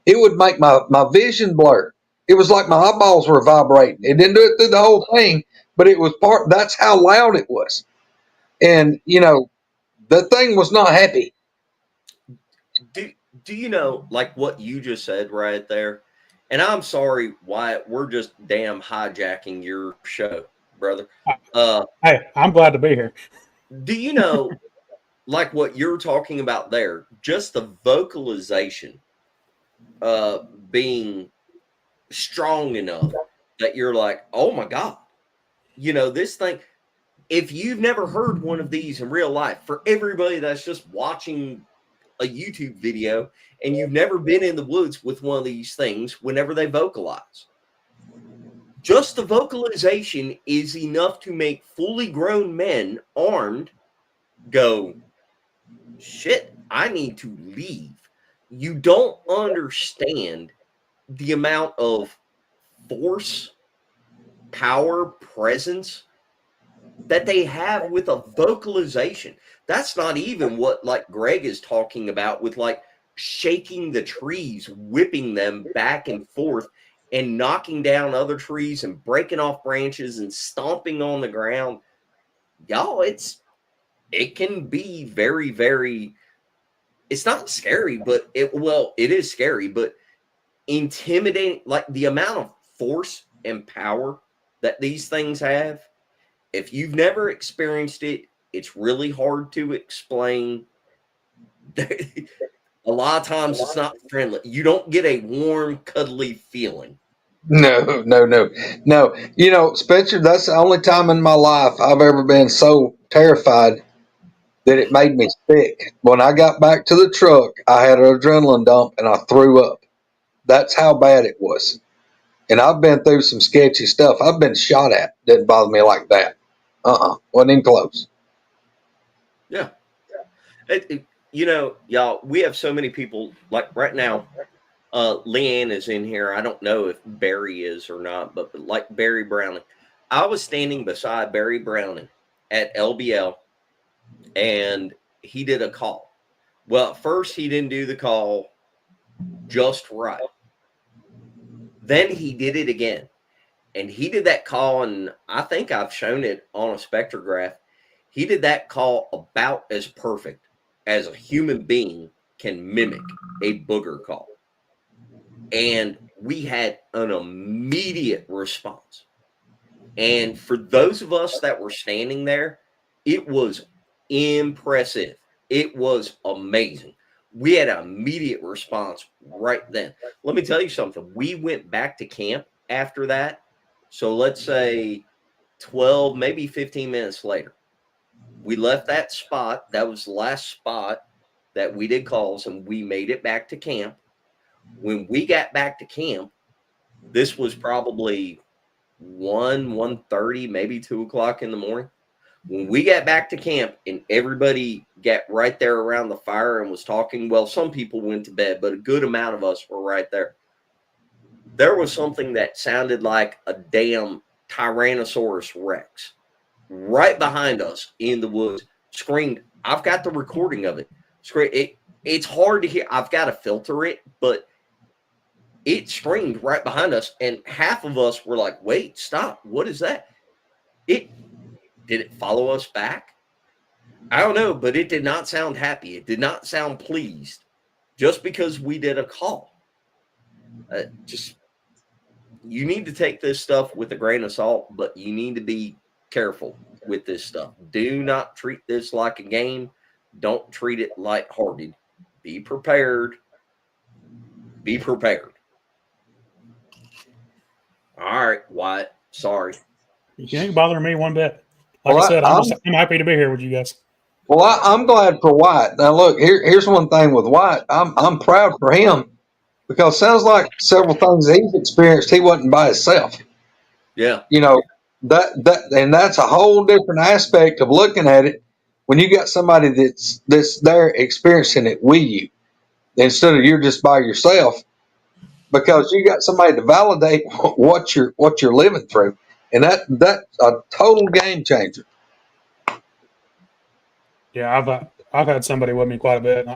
it would make my vision blur. It was like my eyeballs were vibrating. It didn't do it through the whole thing, but it was that's how loud it was. And, the thing was not happy. Do you know, like what you just said right there? And I'm sorry, Wyatt, we're just damn hijacking your show, brother. Hey, I'm glad to be here. Do you know, like what you're talking about there, just the vocalization being strong enough that you're like, oh my God, this thing, if you've never heard one of these in real life, for everybody that's just watching a YouTube video and you've never been in the woods with one of these things, whenever they vocalize, just the vocalization is enough to make fully grown men armed go, shit, I need to leave. You don't understand the amount of force, power, presence that they have with a vocalization. That's not even what like Greg is talking about with like shaking the trees, whipping them back and forth and knocking down other trees and breaking off branches and stomping on the ground. Y'all, it can be very, very, it's not scary, but it is scary, but intimidating. Like the amount of force and power that these things have. If you've never experienced it, it's really hard to explain. A lot of times it's not friendly. You don't get a warm, cuddly feeling. No. Spencer, that's the only time in my life I've ever been so terrified that it made me sick. When I got back to the truck, I had an adrenaline dump and I threw up. That's how bad it was. And I've been through some sketchy stuff. I've been shot at. Didn't bother me like that. Wasn't even close. Yeah. Y'all, we have so many people, like right now, Leanne is in here. I don't know if Barry is or not, but like Barry Browning. I was standing beside Barry Browning at LBL, and he did a call. Well, at first he didn't do the call just right. Then he did it again. And he did that call, and I think I've shown it on a spectrograph. He did that call about as perfect as a human being can mimic a booger call. And we had an immediate response. And for those of us that were standing there, it was impressive. It was amazing. We had an immediate response right then. Let me tell you something. We went back to camp after that. So let's say 12, maybe 15 minutes later, we left that spot. That was the last spot that we did calls, and we made it back to camp. When we got back to camp, this was probably 1:30, maybe 2:00 in the morning. When we got back to camp and everybody got right there around the fire and was talking, well, some people went to bed, but a good amount of us were right there. There was something that sounded like a damn Tyrannosaurus Rex right behind us in the woods. Screamed. I've got the recording of it. It's hard to hear. I've got to filter it, but it screamed right behind us, and half of us were like, wait, stop. What is that? Did it follow us back? I don't know, but it did not sound happy. It did not sound pleased just because we did a call. You need to take this stuff with a grain of salt, but you need to be careful with this stuff. Do not treat this like a game. Don't treat it lighthearted. Be prepared. Be prepared. All right, Wyatt. Sorry. You ain't bothering me one bit. Like I said, I'm happy to be here with you guys. Well, I'm glad for Wyatt. Now, look, here's one thing with Wyatt. I'm proud for him because it sounds like several things he's experienced, he wasn't by himself. Yeah. You know, and that's a whole different aspect of looking at it when you got somebody that's there experiencing it with you instead of you're just by yourself, because you got somebody to validate what you're living through, and that's a total game changer. Yeah, I've had somebody with me quite a bit.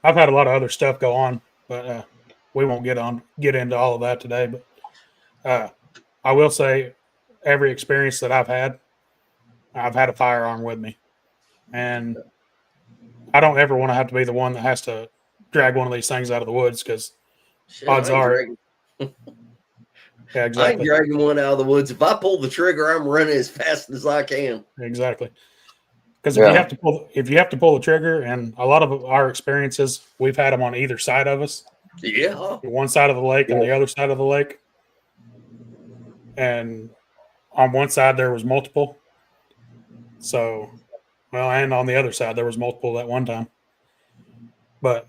I've had a lot of other stuff go on, but we won't get into all of that today. But I will say, every experience that I've had a firearm with me, and I don't ever want to have to be the one that has to drag one of these things out of the woods, because odds are, yeah, exactly. I ain't dragging one out of the woods. If I pull the trigger, I'm running as fast as I can. Exactly. Because if you have to pull the trigger, and a lot of our experiences, we've had them on either side of us. Yeah. One side of the lake and the other side of the lake. And on one side there was multiple. So, and on the other side there was multiple at one time. But,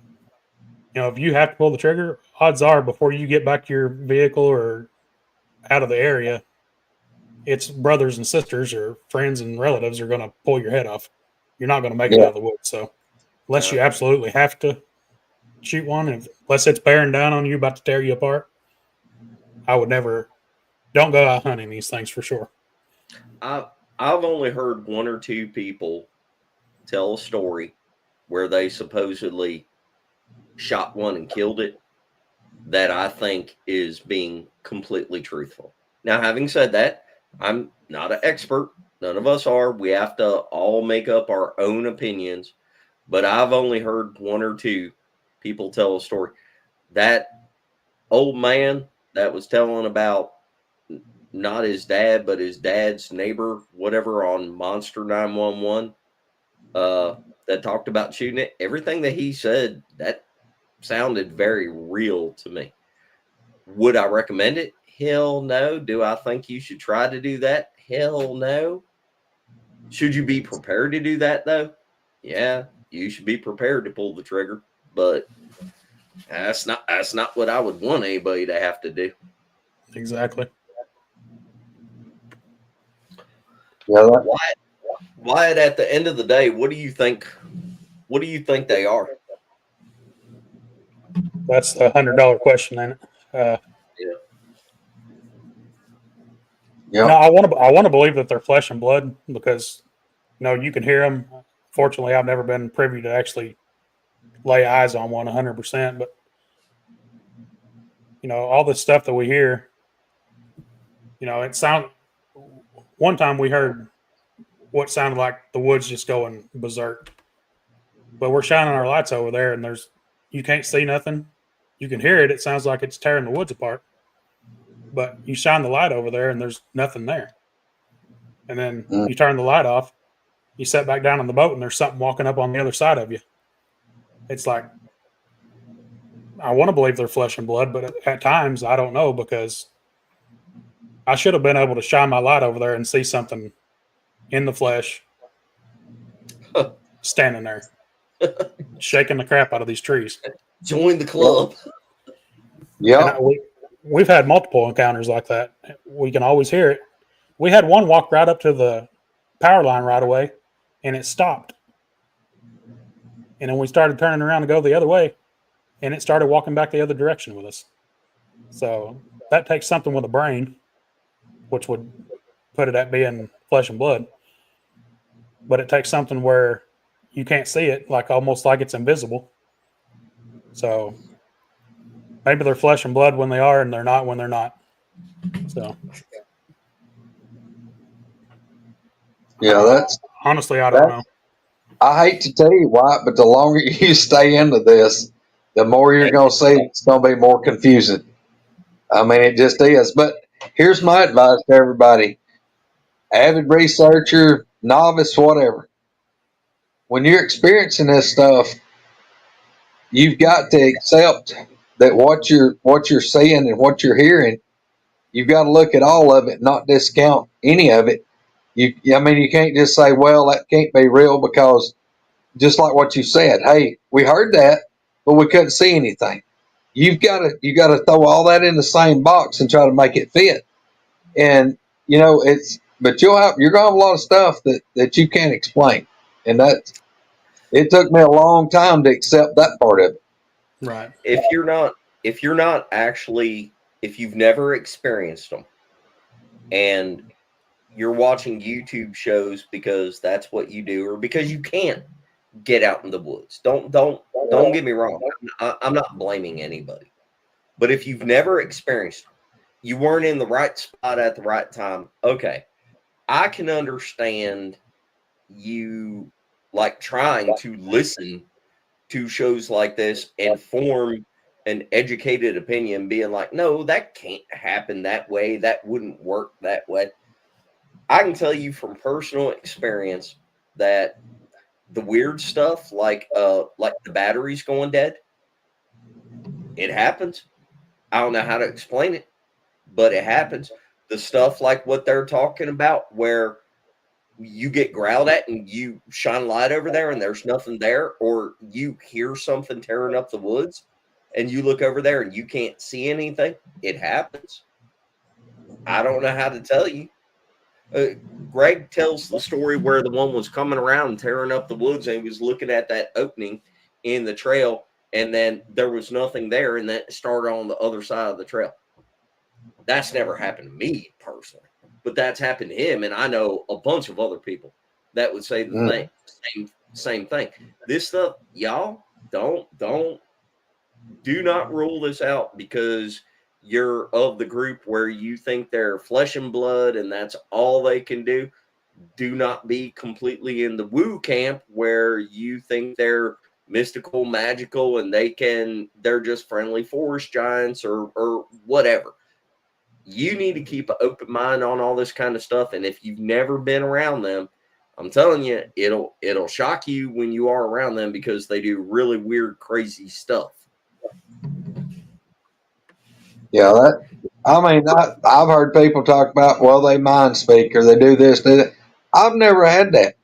if you have to pull the trigger, odds are before you get back to your vehicle or out of the area, it's brothers and sisters or friends and relatives are going to pull your head off. You're not going to make it out of the woods. So unless you absolutely have to shoot one, unless it's bearing down on you, about to tear you apart, I would never. Don't go out hunting these things for sure. I've only heard one or two people tell a story where they supposedly shot one and killed it that I think is being completely truthful. Now, having said that, I'm not an expert. None of us are. We have to all make up our own opinions. But I've only heard one or two people tell a story. That old man that was telling about not his dad, but his dad's neighbor, whatever, on Monster 911, that talked about shooting it. Everything that he said, that sounded very real to me. Would I recommend it? Hell no. Do I think you should try to do that? Hell no. Should you be prepared to do that, though? Yeah, you should be prepared to pull the trigger, but that's not what I would want anybody to have to do. Exactly. Yeah. Wyatt, at the end of the day, what do you think they are? That's the $100 question, ain't it? Yeah. No, I want to believe that they're flesh and blood, because you can hear them. Fortunately, I've never been privy to actually lay eyes on one 100%. But all this stuff that we hear, it sound. One time we heard what sounded like the woods just going berserk, but we're shining our lights over there, and you can't see nothing. You can hear it. It sounds like it's tearing the woods apart. But you shine the light over there, and there's nothing there. And then you turn the light off, you sit back down on the boat, and there's something walking up on the other side of you. It's like, I want to believe they're flesh and blood, but at times I don't know, because I should have been able to shine my light over there and see something in the flesh standing there, shaking the crap out of these trees. Join the club. Yeah. we've had multiple encounters like that. We can always hear it. We had one walk right up to the power line right away, and it stopped. And then we started turning around to go the other way, and it started walking back the other direction with us. So that takes something with a brain, which would put it at being flesh and blood. But it takes something where you can't see it, like almost like it's invisible. So maybe they're flesh and blood when they are, and they're not when they're not. So Yeah, that's honestly, I don't know. I hate to tell you why, but the longer you stay into this, the more you're going to see it's going to be more confusing. I mean, it just is. But here's my advice to everybody: avid researcher, novice, whatever. When you're experiencing this stuff, you've got to accept that what you're seeing and what you're hearing, you've got to look at all of it, not discount any of it. I mean, you can't just say, well, that can't be real, because just like what you said, hey, we heard that, but we couldn't see anything. You got to throw all that in the same box and try to make it fit. And but you're going to have a lot of stuff that you can't explain, and it took me a long time to accept that part of it. Right. If you're not actually, if you've never experienced them, and you're watching YouTube shows because that's what you do, or because you can't get out in the woods. Don't get me wrong. I'm not blaming anybody. But if you've never experienced it, you weren't in the right spot at the right time. Okay. I can understand you like trying to listen to shows like this and form an educated opinion, being like, no, that can't happen that way. That wouldn't work that way. I can tell you from personal experience that the weird stuff, like the batteries going dead, it happens. I don't know how to explain it, but it happens. The stuff like what they're talking about, where you get growled at and you shine a light over there and there's nothing there, or you hear something tearing up the woods and you look over there and you can't see anything, it happens. I don't know how to tell you. Greg tells the story where the one was coming around and tearing up the woods, and he was looking at that opening in the trail, and then there was nothing there, and that started on the other side of the trail. That's never happened to me personally, but that's happened to him, and I know a bunch of other people that would say the same thing. This stuff, y'all, do not rule this out because you're of the group where you think they're flesh and blood and that's all they can do. Do not be completely in the woo camp where you think they're mystical, magical, and they're just friendly forest giants or whatever. You need to keep an open mind on all this kind of stuff. And if you've never been around them, I'm telling you, it'll shock you when you are around them, because they do really weird, crazy stuff. Yeah, I've heard people talk about, well, they mind speak or they do this, do that. I've never had that,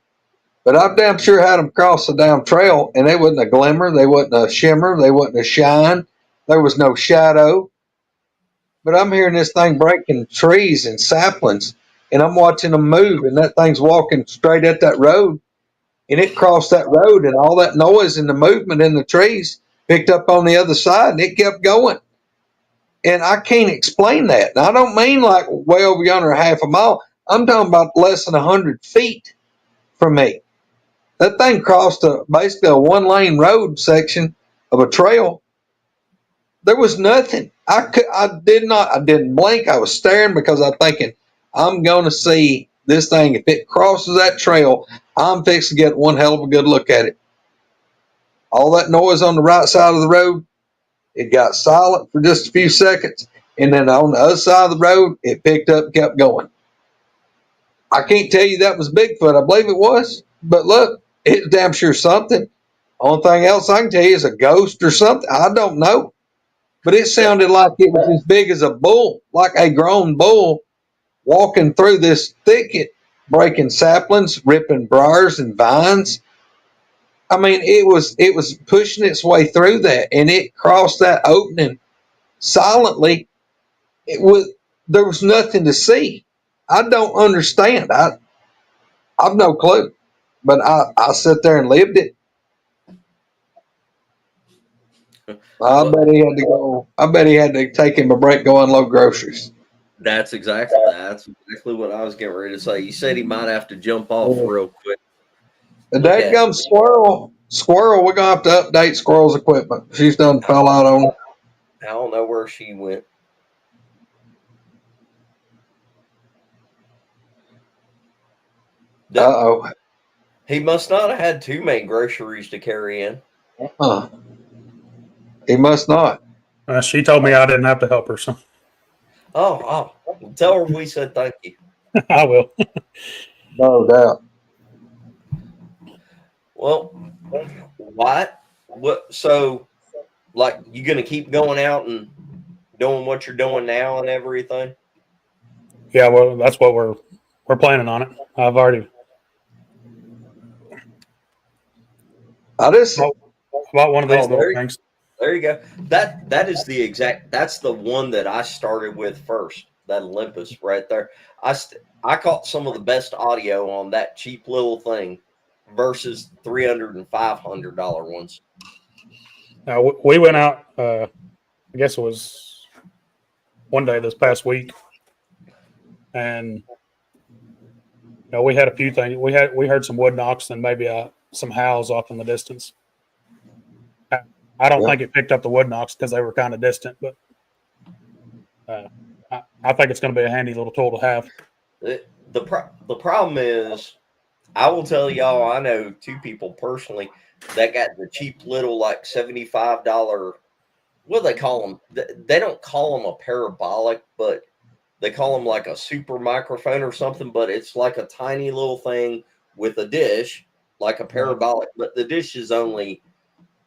but I've damn sure had them cross the damn trail, and they wasn't a glimmer, they wasn't a shimmer, they wasn't a shine, there was no shadow. But I'm hearing this thing breaking trees and saplings, and I'm watching them move, and that thing's walking straight at that road, and it crossed that road, and all that noise and the movement in the trees picked up on the other side, and it kept going. And I can't explain that. And I don't mean like way over yonder half a mile. I'm talking about less than 100 feet from me. That thing crossed basically a one-lane road section of a trail. There was nothing. I didn't blink. I was staring because I'm thinking, I'm going to see this thing. If it crosses that trail, I'm fixing to get one hell of a good look at it. All that noise on the right side of the road, it got silent for just a few seconds, and then on the other side of the road, it picked up and kept going. I can't tell you that was Bigfoot. I believe it was, but look, it's damn sure something. Only thing else I can tell you is a ghost or something. I don't know, but it sounded like it was as big as a bull, like a grown bull, walking through this thicket, breaking saplings, ripping briars and vines. I mean, it was pushing its way through that, and it crossed that opening silently there was nothing to see. I don't understand. I've no clue, but I sat there and lived it. I Well, bet he had to go. I bet he had to take him a break, go unload groceries. that's exactly what I was getting ready to say. You said he might have to jump off Yeah. real quick. The Look at dadgum squirrel. We're gonna have to update Squirrel's equipment. She's done I fell out on. I don't know where she went. Uh That oh. he must not have had too many groceries to carry in. Huh. He must not. She told me I didn't have to help her, so Well, tell her we said thank you. I will. No doubt. Well, what? So, like, you gonna keep going out and doing what you're doing now and everything? Yeah, well, that's what we're planning on it. I've already I just bought one of these Oh, little things. there you go. That is the exact. That's the one that I started with first. That Olympus right there. I caught some of the best audio on that cheap little thing versus $300 and $500 ones. We went out. I guess it was one day this past week, and we had a few things. We heard some wood knocks and maybe some howls off in the distance. I don't Yeah. think it picked up the wood knocks because they were kind of distant, but I think it's going to be a handy little tool to have. The problem is, I will tell y'all, I know two people personally that got the cheap little like $75. What do they call them? They don't call them a parabolic, but they call them like a super microphone or something. But it's like a tiny little thing with a dish, like a parabolic, but the dish is only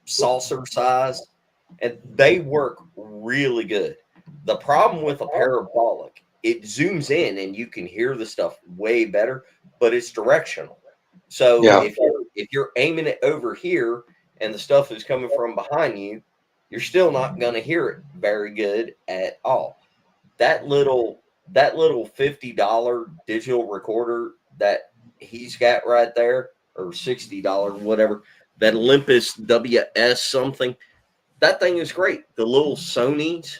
saucer size, and they work really good. The problem with a parabolic, it zooms in and you can hear the stuff way better, but it's directional. So Yeah. if you're aiming it over here and the stuff is coming from behind you, you're still not going to hear it very good at all. That little $50 digital recorder that he's got right there, or $60, whatever, that Olympus WS something, that thing is great. The little Sonys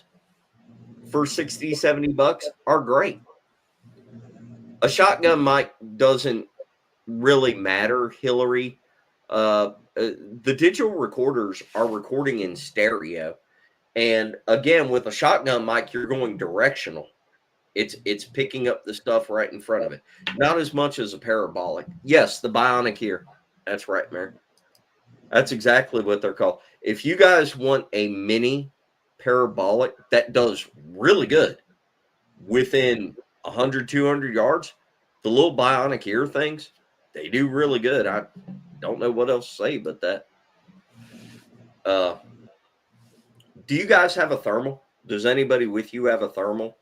for 60, $70 are great. A shotgun mic doesn't really matter, Hillary. The digital recorders are recording in stereo. And again, with a shotgun mic, you're going directional. It's picking up the stuff right in front of it. Not as much as a parabolic. Yes, the bionic ear. That's right, Mary. That's exactly what they're called. If you guys want a mini parabolic that does really good within 100, 200 yards, the little bionic ear things, they do really good. I don't know what else to say but that. Do you guys have a thermal? Does anybody with you have a thermal?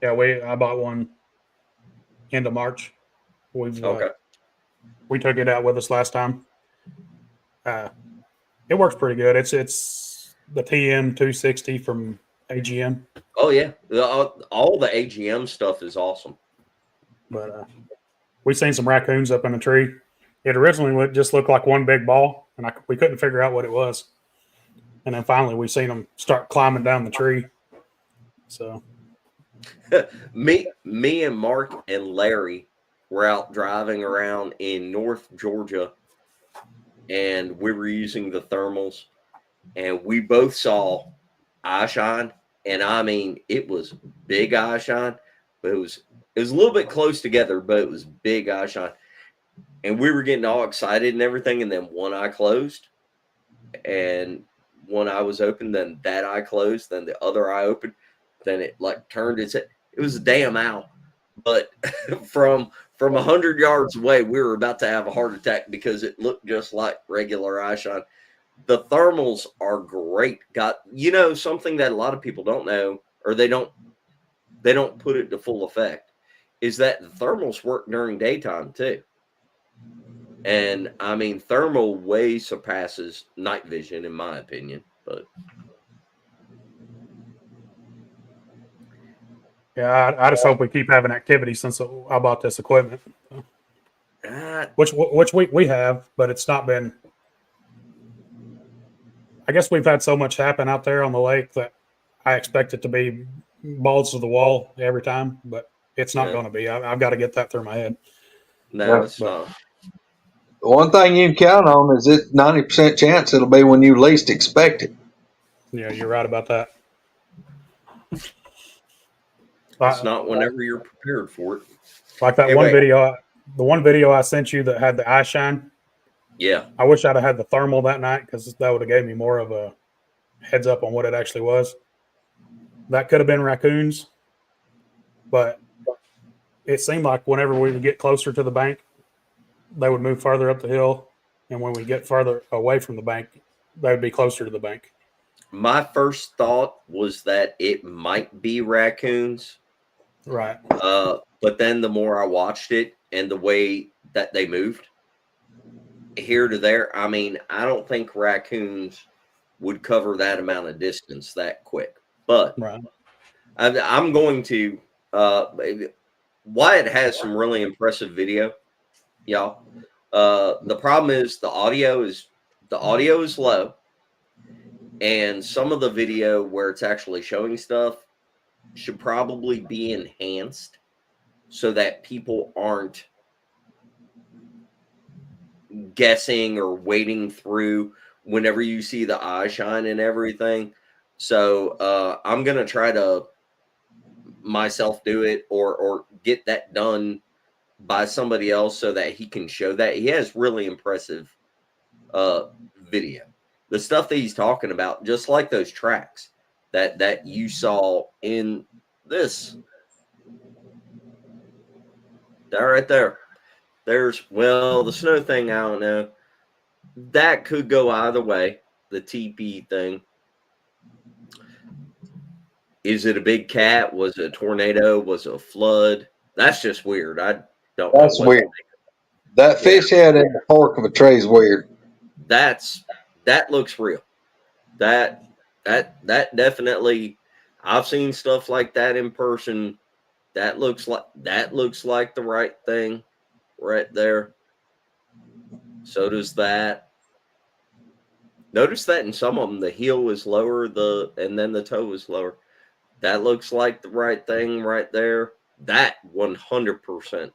Yeah, I bought one end of March. Okay. We took it out with us last time. It works pretty good. It's the TM 260 from AGM. Oh yeah, all the AGM stuff is awesome. But we seen some raccoons up in a tree. It originally just looked like one big ball, and we couldn't figure out what it was. And then finally, we seen them start climbing down the tree. So, me and Mark and Larry were out driving around in North Georgia, and we were using the thermals, and we both saw eye shine, and I mean it was big eye shine, but it was a little bit close together, but it was big eye shine, and we were getting all excited and everything, and then one eye closed, and one eye was open, then that eye closed, then the other eye opened, then it like turned its head. It was a damn owl, but from 100 yards away, we were about to have a heart attack because it looked just like regular eye shine. The thermals are great. Got something that a lot of people don't know, or they don't put it to full effect, is that the thermals work during daytime too. And I mean, thermal way surpasses night vision in my opinion. But Yeah, I just hope we keep having activity since I bought this equipment, which we have, but it's not been. I guess we've had so much happen out there on the lake that I expect it to be balls to the wall every time, but it's not going to be. I've got to get that through my head. No, it's not. The one thing you can count on is it 90% chance it'll be when you least expect it. Yeah, you're right about that. It's not whenever you're prepared for it. Like that one video, the one video I sent you that had the eye shine. Yeah. I wish I'd have had the thermal that night because that would have gave me more of a heads up on what it actually was. That could have been raccoons, but it seemed like whenever we would get closer to the bank, they would move farther up the hill. And when we get farther away from the bank, they would be closer to the bank. My first thought was that it might be raccoons. Right. But then the more I watched it and the way that they moved here to there, I mean, I don't think raccoons would cover that amount of distance that quick. But right. I'm going to. Wyatt has some really impressive video, y'all. The problem is the audio is low, and some of the video where it's actually showing stuff should probably be enhanced so that people aren't guessing or wading through whenever you see the eye shine and everything. So I'm gonna try to myself do it or get that done by somebody else so that he can show that. He has really impressive video. The stuff that he's talking about, just like those tracks that you saw in this. That right there. There's, well, the snow thing, I don't know. That could go either way, the TP thing. Is it a big cat? Was it a tornado? Was it a flood? That's just weird. I don't know. That's weird. That fish head in the fork of a tray is weird. That looks real. That definitely, I've seen stuff like that in person. That looks like the right thing right there. So does that. Notice that in some of them, the heel is lower, and then the toe is lower. That looks like the right thing right there. That 100%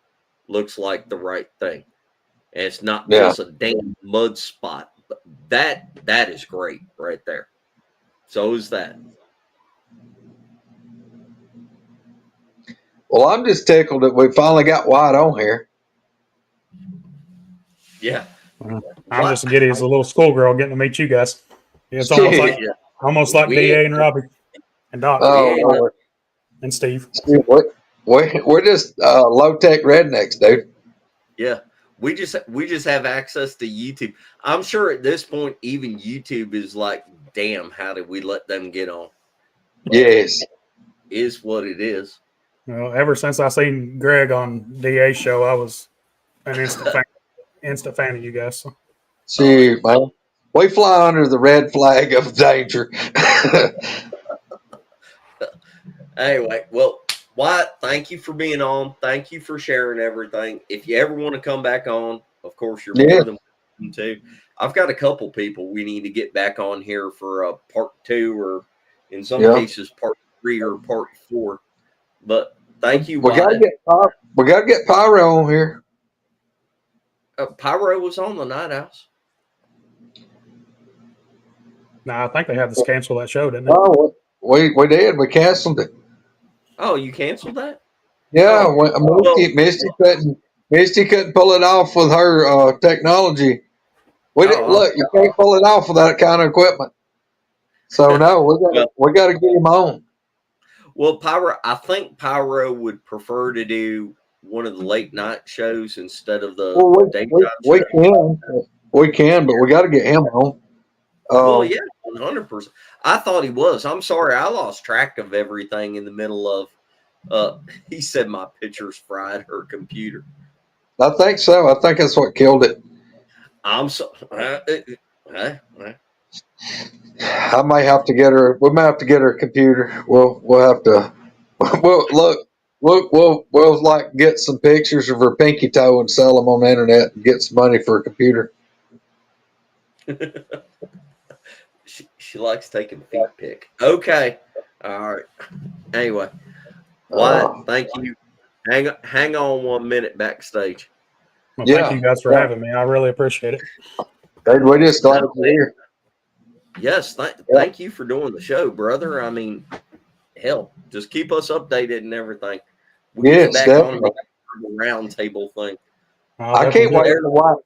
looks like the right thing. And it's not just a damn mud spot. But that is great right there. So is that. Well, I'm just tickled that we finally got Wyatt on here. Yeah. I'm just giddy as a little schoolgirl getting to meet you guys. It's almost like DA and Robbie and Doc and Steve. We're just low-tech rednecks, dude. Yeah. We just have access to YouTube. I'm sure at this point, even YouTube is like, damn, how did we let them get on? Yes. Is what it is. Well, ever since I seen Greg on DA's show, I was an instant fan of you guys. So. See, man, we fly under the red flag of danger. Anyway, well, Wyatt, thank you for being on. Thank you for sharing everything. If you ever want to come back on, of course, you're more than welcome to. I've got a couple people we need to get back on here for part 2 or in some cases part 3 or part 4. But thank you, Wyatt. We gotta get Pyro on here. Pyro was on the Night House. No, I think they had to cancel that show, didn't they? Oh, we did. We canceled it. Oh, you canceled that? Yeah, Misty couldn't pull it off with her technology. Look, you can't pull it off with that kind of equipment. So no, we got to get him on. Well, I think Pyro would prefer to do one of the late night shows instead of the daytime show. We can, but we got to get him on. Well, yeah, 100%. I thought he was. I'm sorry, I lost track of everything in the middle of. He said my pictures fried her computer. I think so. I think that's what killed it. I'm so. I may have to get her. We may have to get her computer. We'll have to Well, look, we'll like get some pictures of her pinky toe and sell them on the internet and get some money for a computer. She likes taking feet pic. Okay. All right. Anyway, Wyatt, thank you. Hang on 1 minute backstage. Well, Yeah. thank you guys for having me. I really appreciate it. We're just glad you're here. Yes, thank you for doing the show, brother. I mean, hell, just keep us updated and everything. We'll get Yes, back on definitely. the round table thing. I can't wait to watch.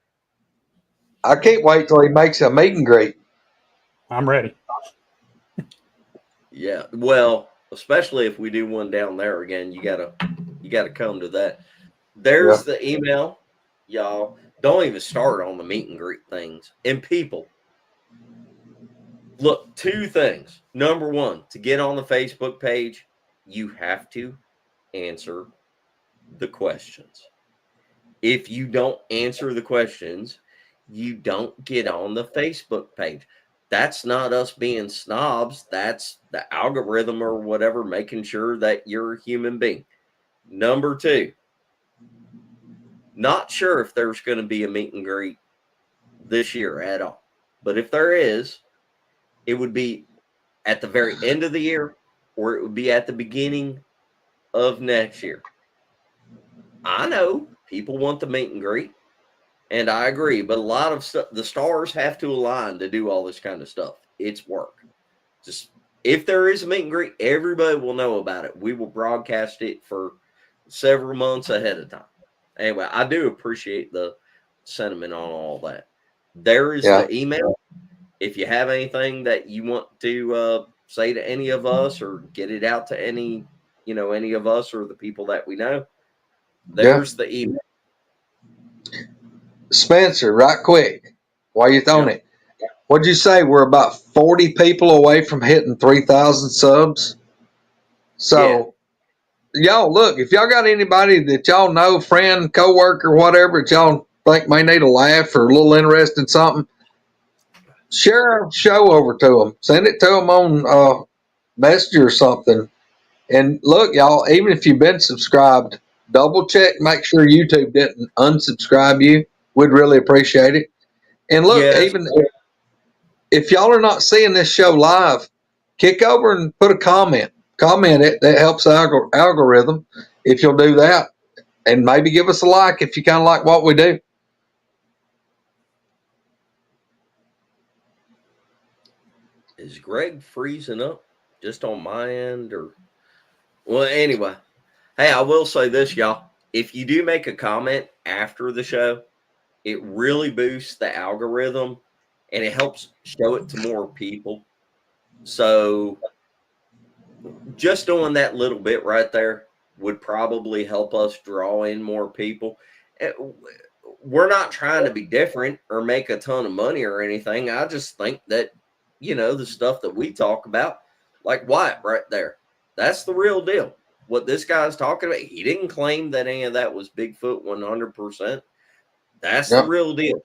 I can't wait till he makes a meet and greet. I'm ready. Yeah, well, especially if we do one down there again, you gotta come to that. There's the email, y'all. Don't even start on the meet and greet things. And people, look, 2 things. Number 1, to get on the Facebook page, you have to answer the questions. If you don't answer the questions, you don't get on the Facebook page. That's not us being snobs. That's the algorithm or whatever making sure that you're a human being. Number 2, not sure if there's going to be a meet and greet this year at all. But if there is, it would be at the very end of the year or it would be at the beginning of next year. I know people want the meet and greet, and I agree, but a lot of stuff, the stars have to align to do all this kind of stuff. It's work. Just if there is a meet and greet, everybody will know about it. We will broadcast it for several months ahead of time. Anyway, I do appreciate the sentiment on all that. There is the email. If you have anything that you want to say to any of us or get it out to any of us or the people that we know, there's the email. Spencer, right quick, while you're throwing it, what'd you say? We're about 40 people away from hitting 3,000 subs. So, y'all, look, if y'all got anybody that y'all know, friend, coworker, whatever, that y'all think may need a laugh or a little interest in something, share our show over to them. Send it to them on Messenger or something. And look, y'all, even if you've been subscribed, double check, make sure YouTube didn't unsubscribe you. We'd really appreciate it. And look, even if y'all are not seeing this show live, kick over and put a comment. Comment it. That helps the algorithm if you'll do that. And maybe give us a like if you kind of like what we do. Is Greg freezing up just on my end? Or well, anyway. Hey, I will say this, y'all. If you do make a comment after the show, it really boosts the algorithm and it helps show it to more people. So just doing that little bit right there would probably help us draw in more people. We're not trying to be different or make a ton of money or anything. I just think that, the stuff that we talk about, like Wyatt right there, that's the real deal. What this guy's talking about, he didn't claim that any of that was Bigfoot 100%. That's the real deal.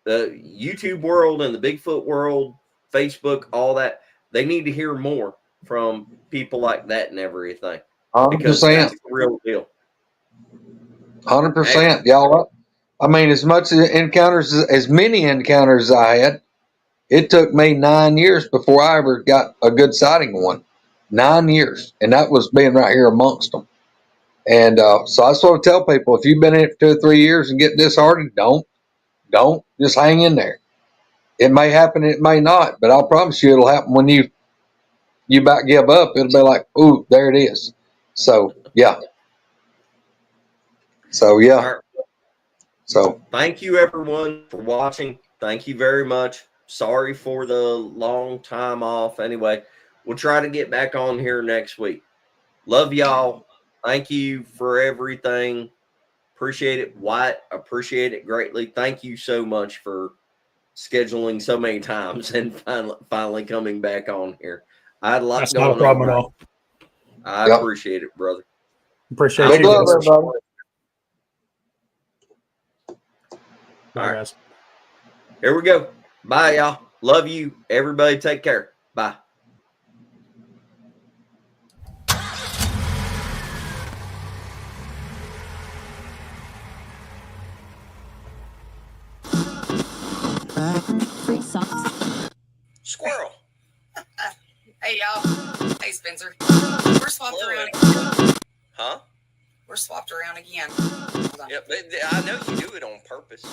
The YouTube world and the Bigfoot world, Facebook, all that, they need to hear more from people like that and everything. 100%. Because that's the real deal. 100%. Y'all, I mean, as many encounters as I had, it took me 9 years before I ever got a good sighting of one. 9 years. And that was being right here amongst them. And so I sort of tell people, if you've been in it for 2 or 3 years and get disheartened, don't. Just hang in there. It may happen, it may not, but I'll promise you it'll happen when you about give up. It'll be like, ooh, there it is. So, yeah. So, yeah. Right. So, thank you, everyone, for watching. Thank you very much. Sorry for the long time off. Anyway, we'll try to get back on here next week. Love y'all. Thank you for everything. Appreciate it. Wyatt, appreciate it greatly. Thank you so much for scheduling so many times and finally coming back on here. I had a lot going on. That's not a problem at all. I appreciate it, brother. Appreciate big you love, guys. everybody. All right. Here we go. Bye, y'all. Love you. Everybody take care. Bye. Spencer. We're swapped around again. Huh? We're swapped around again. Hold on. Yeah, but I know you do it on purpose.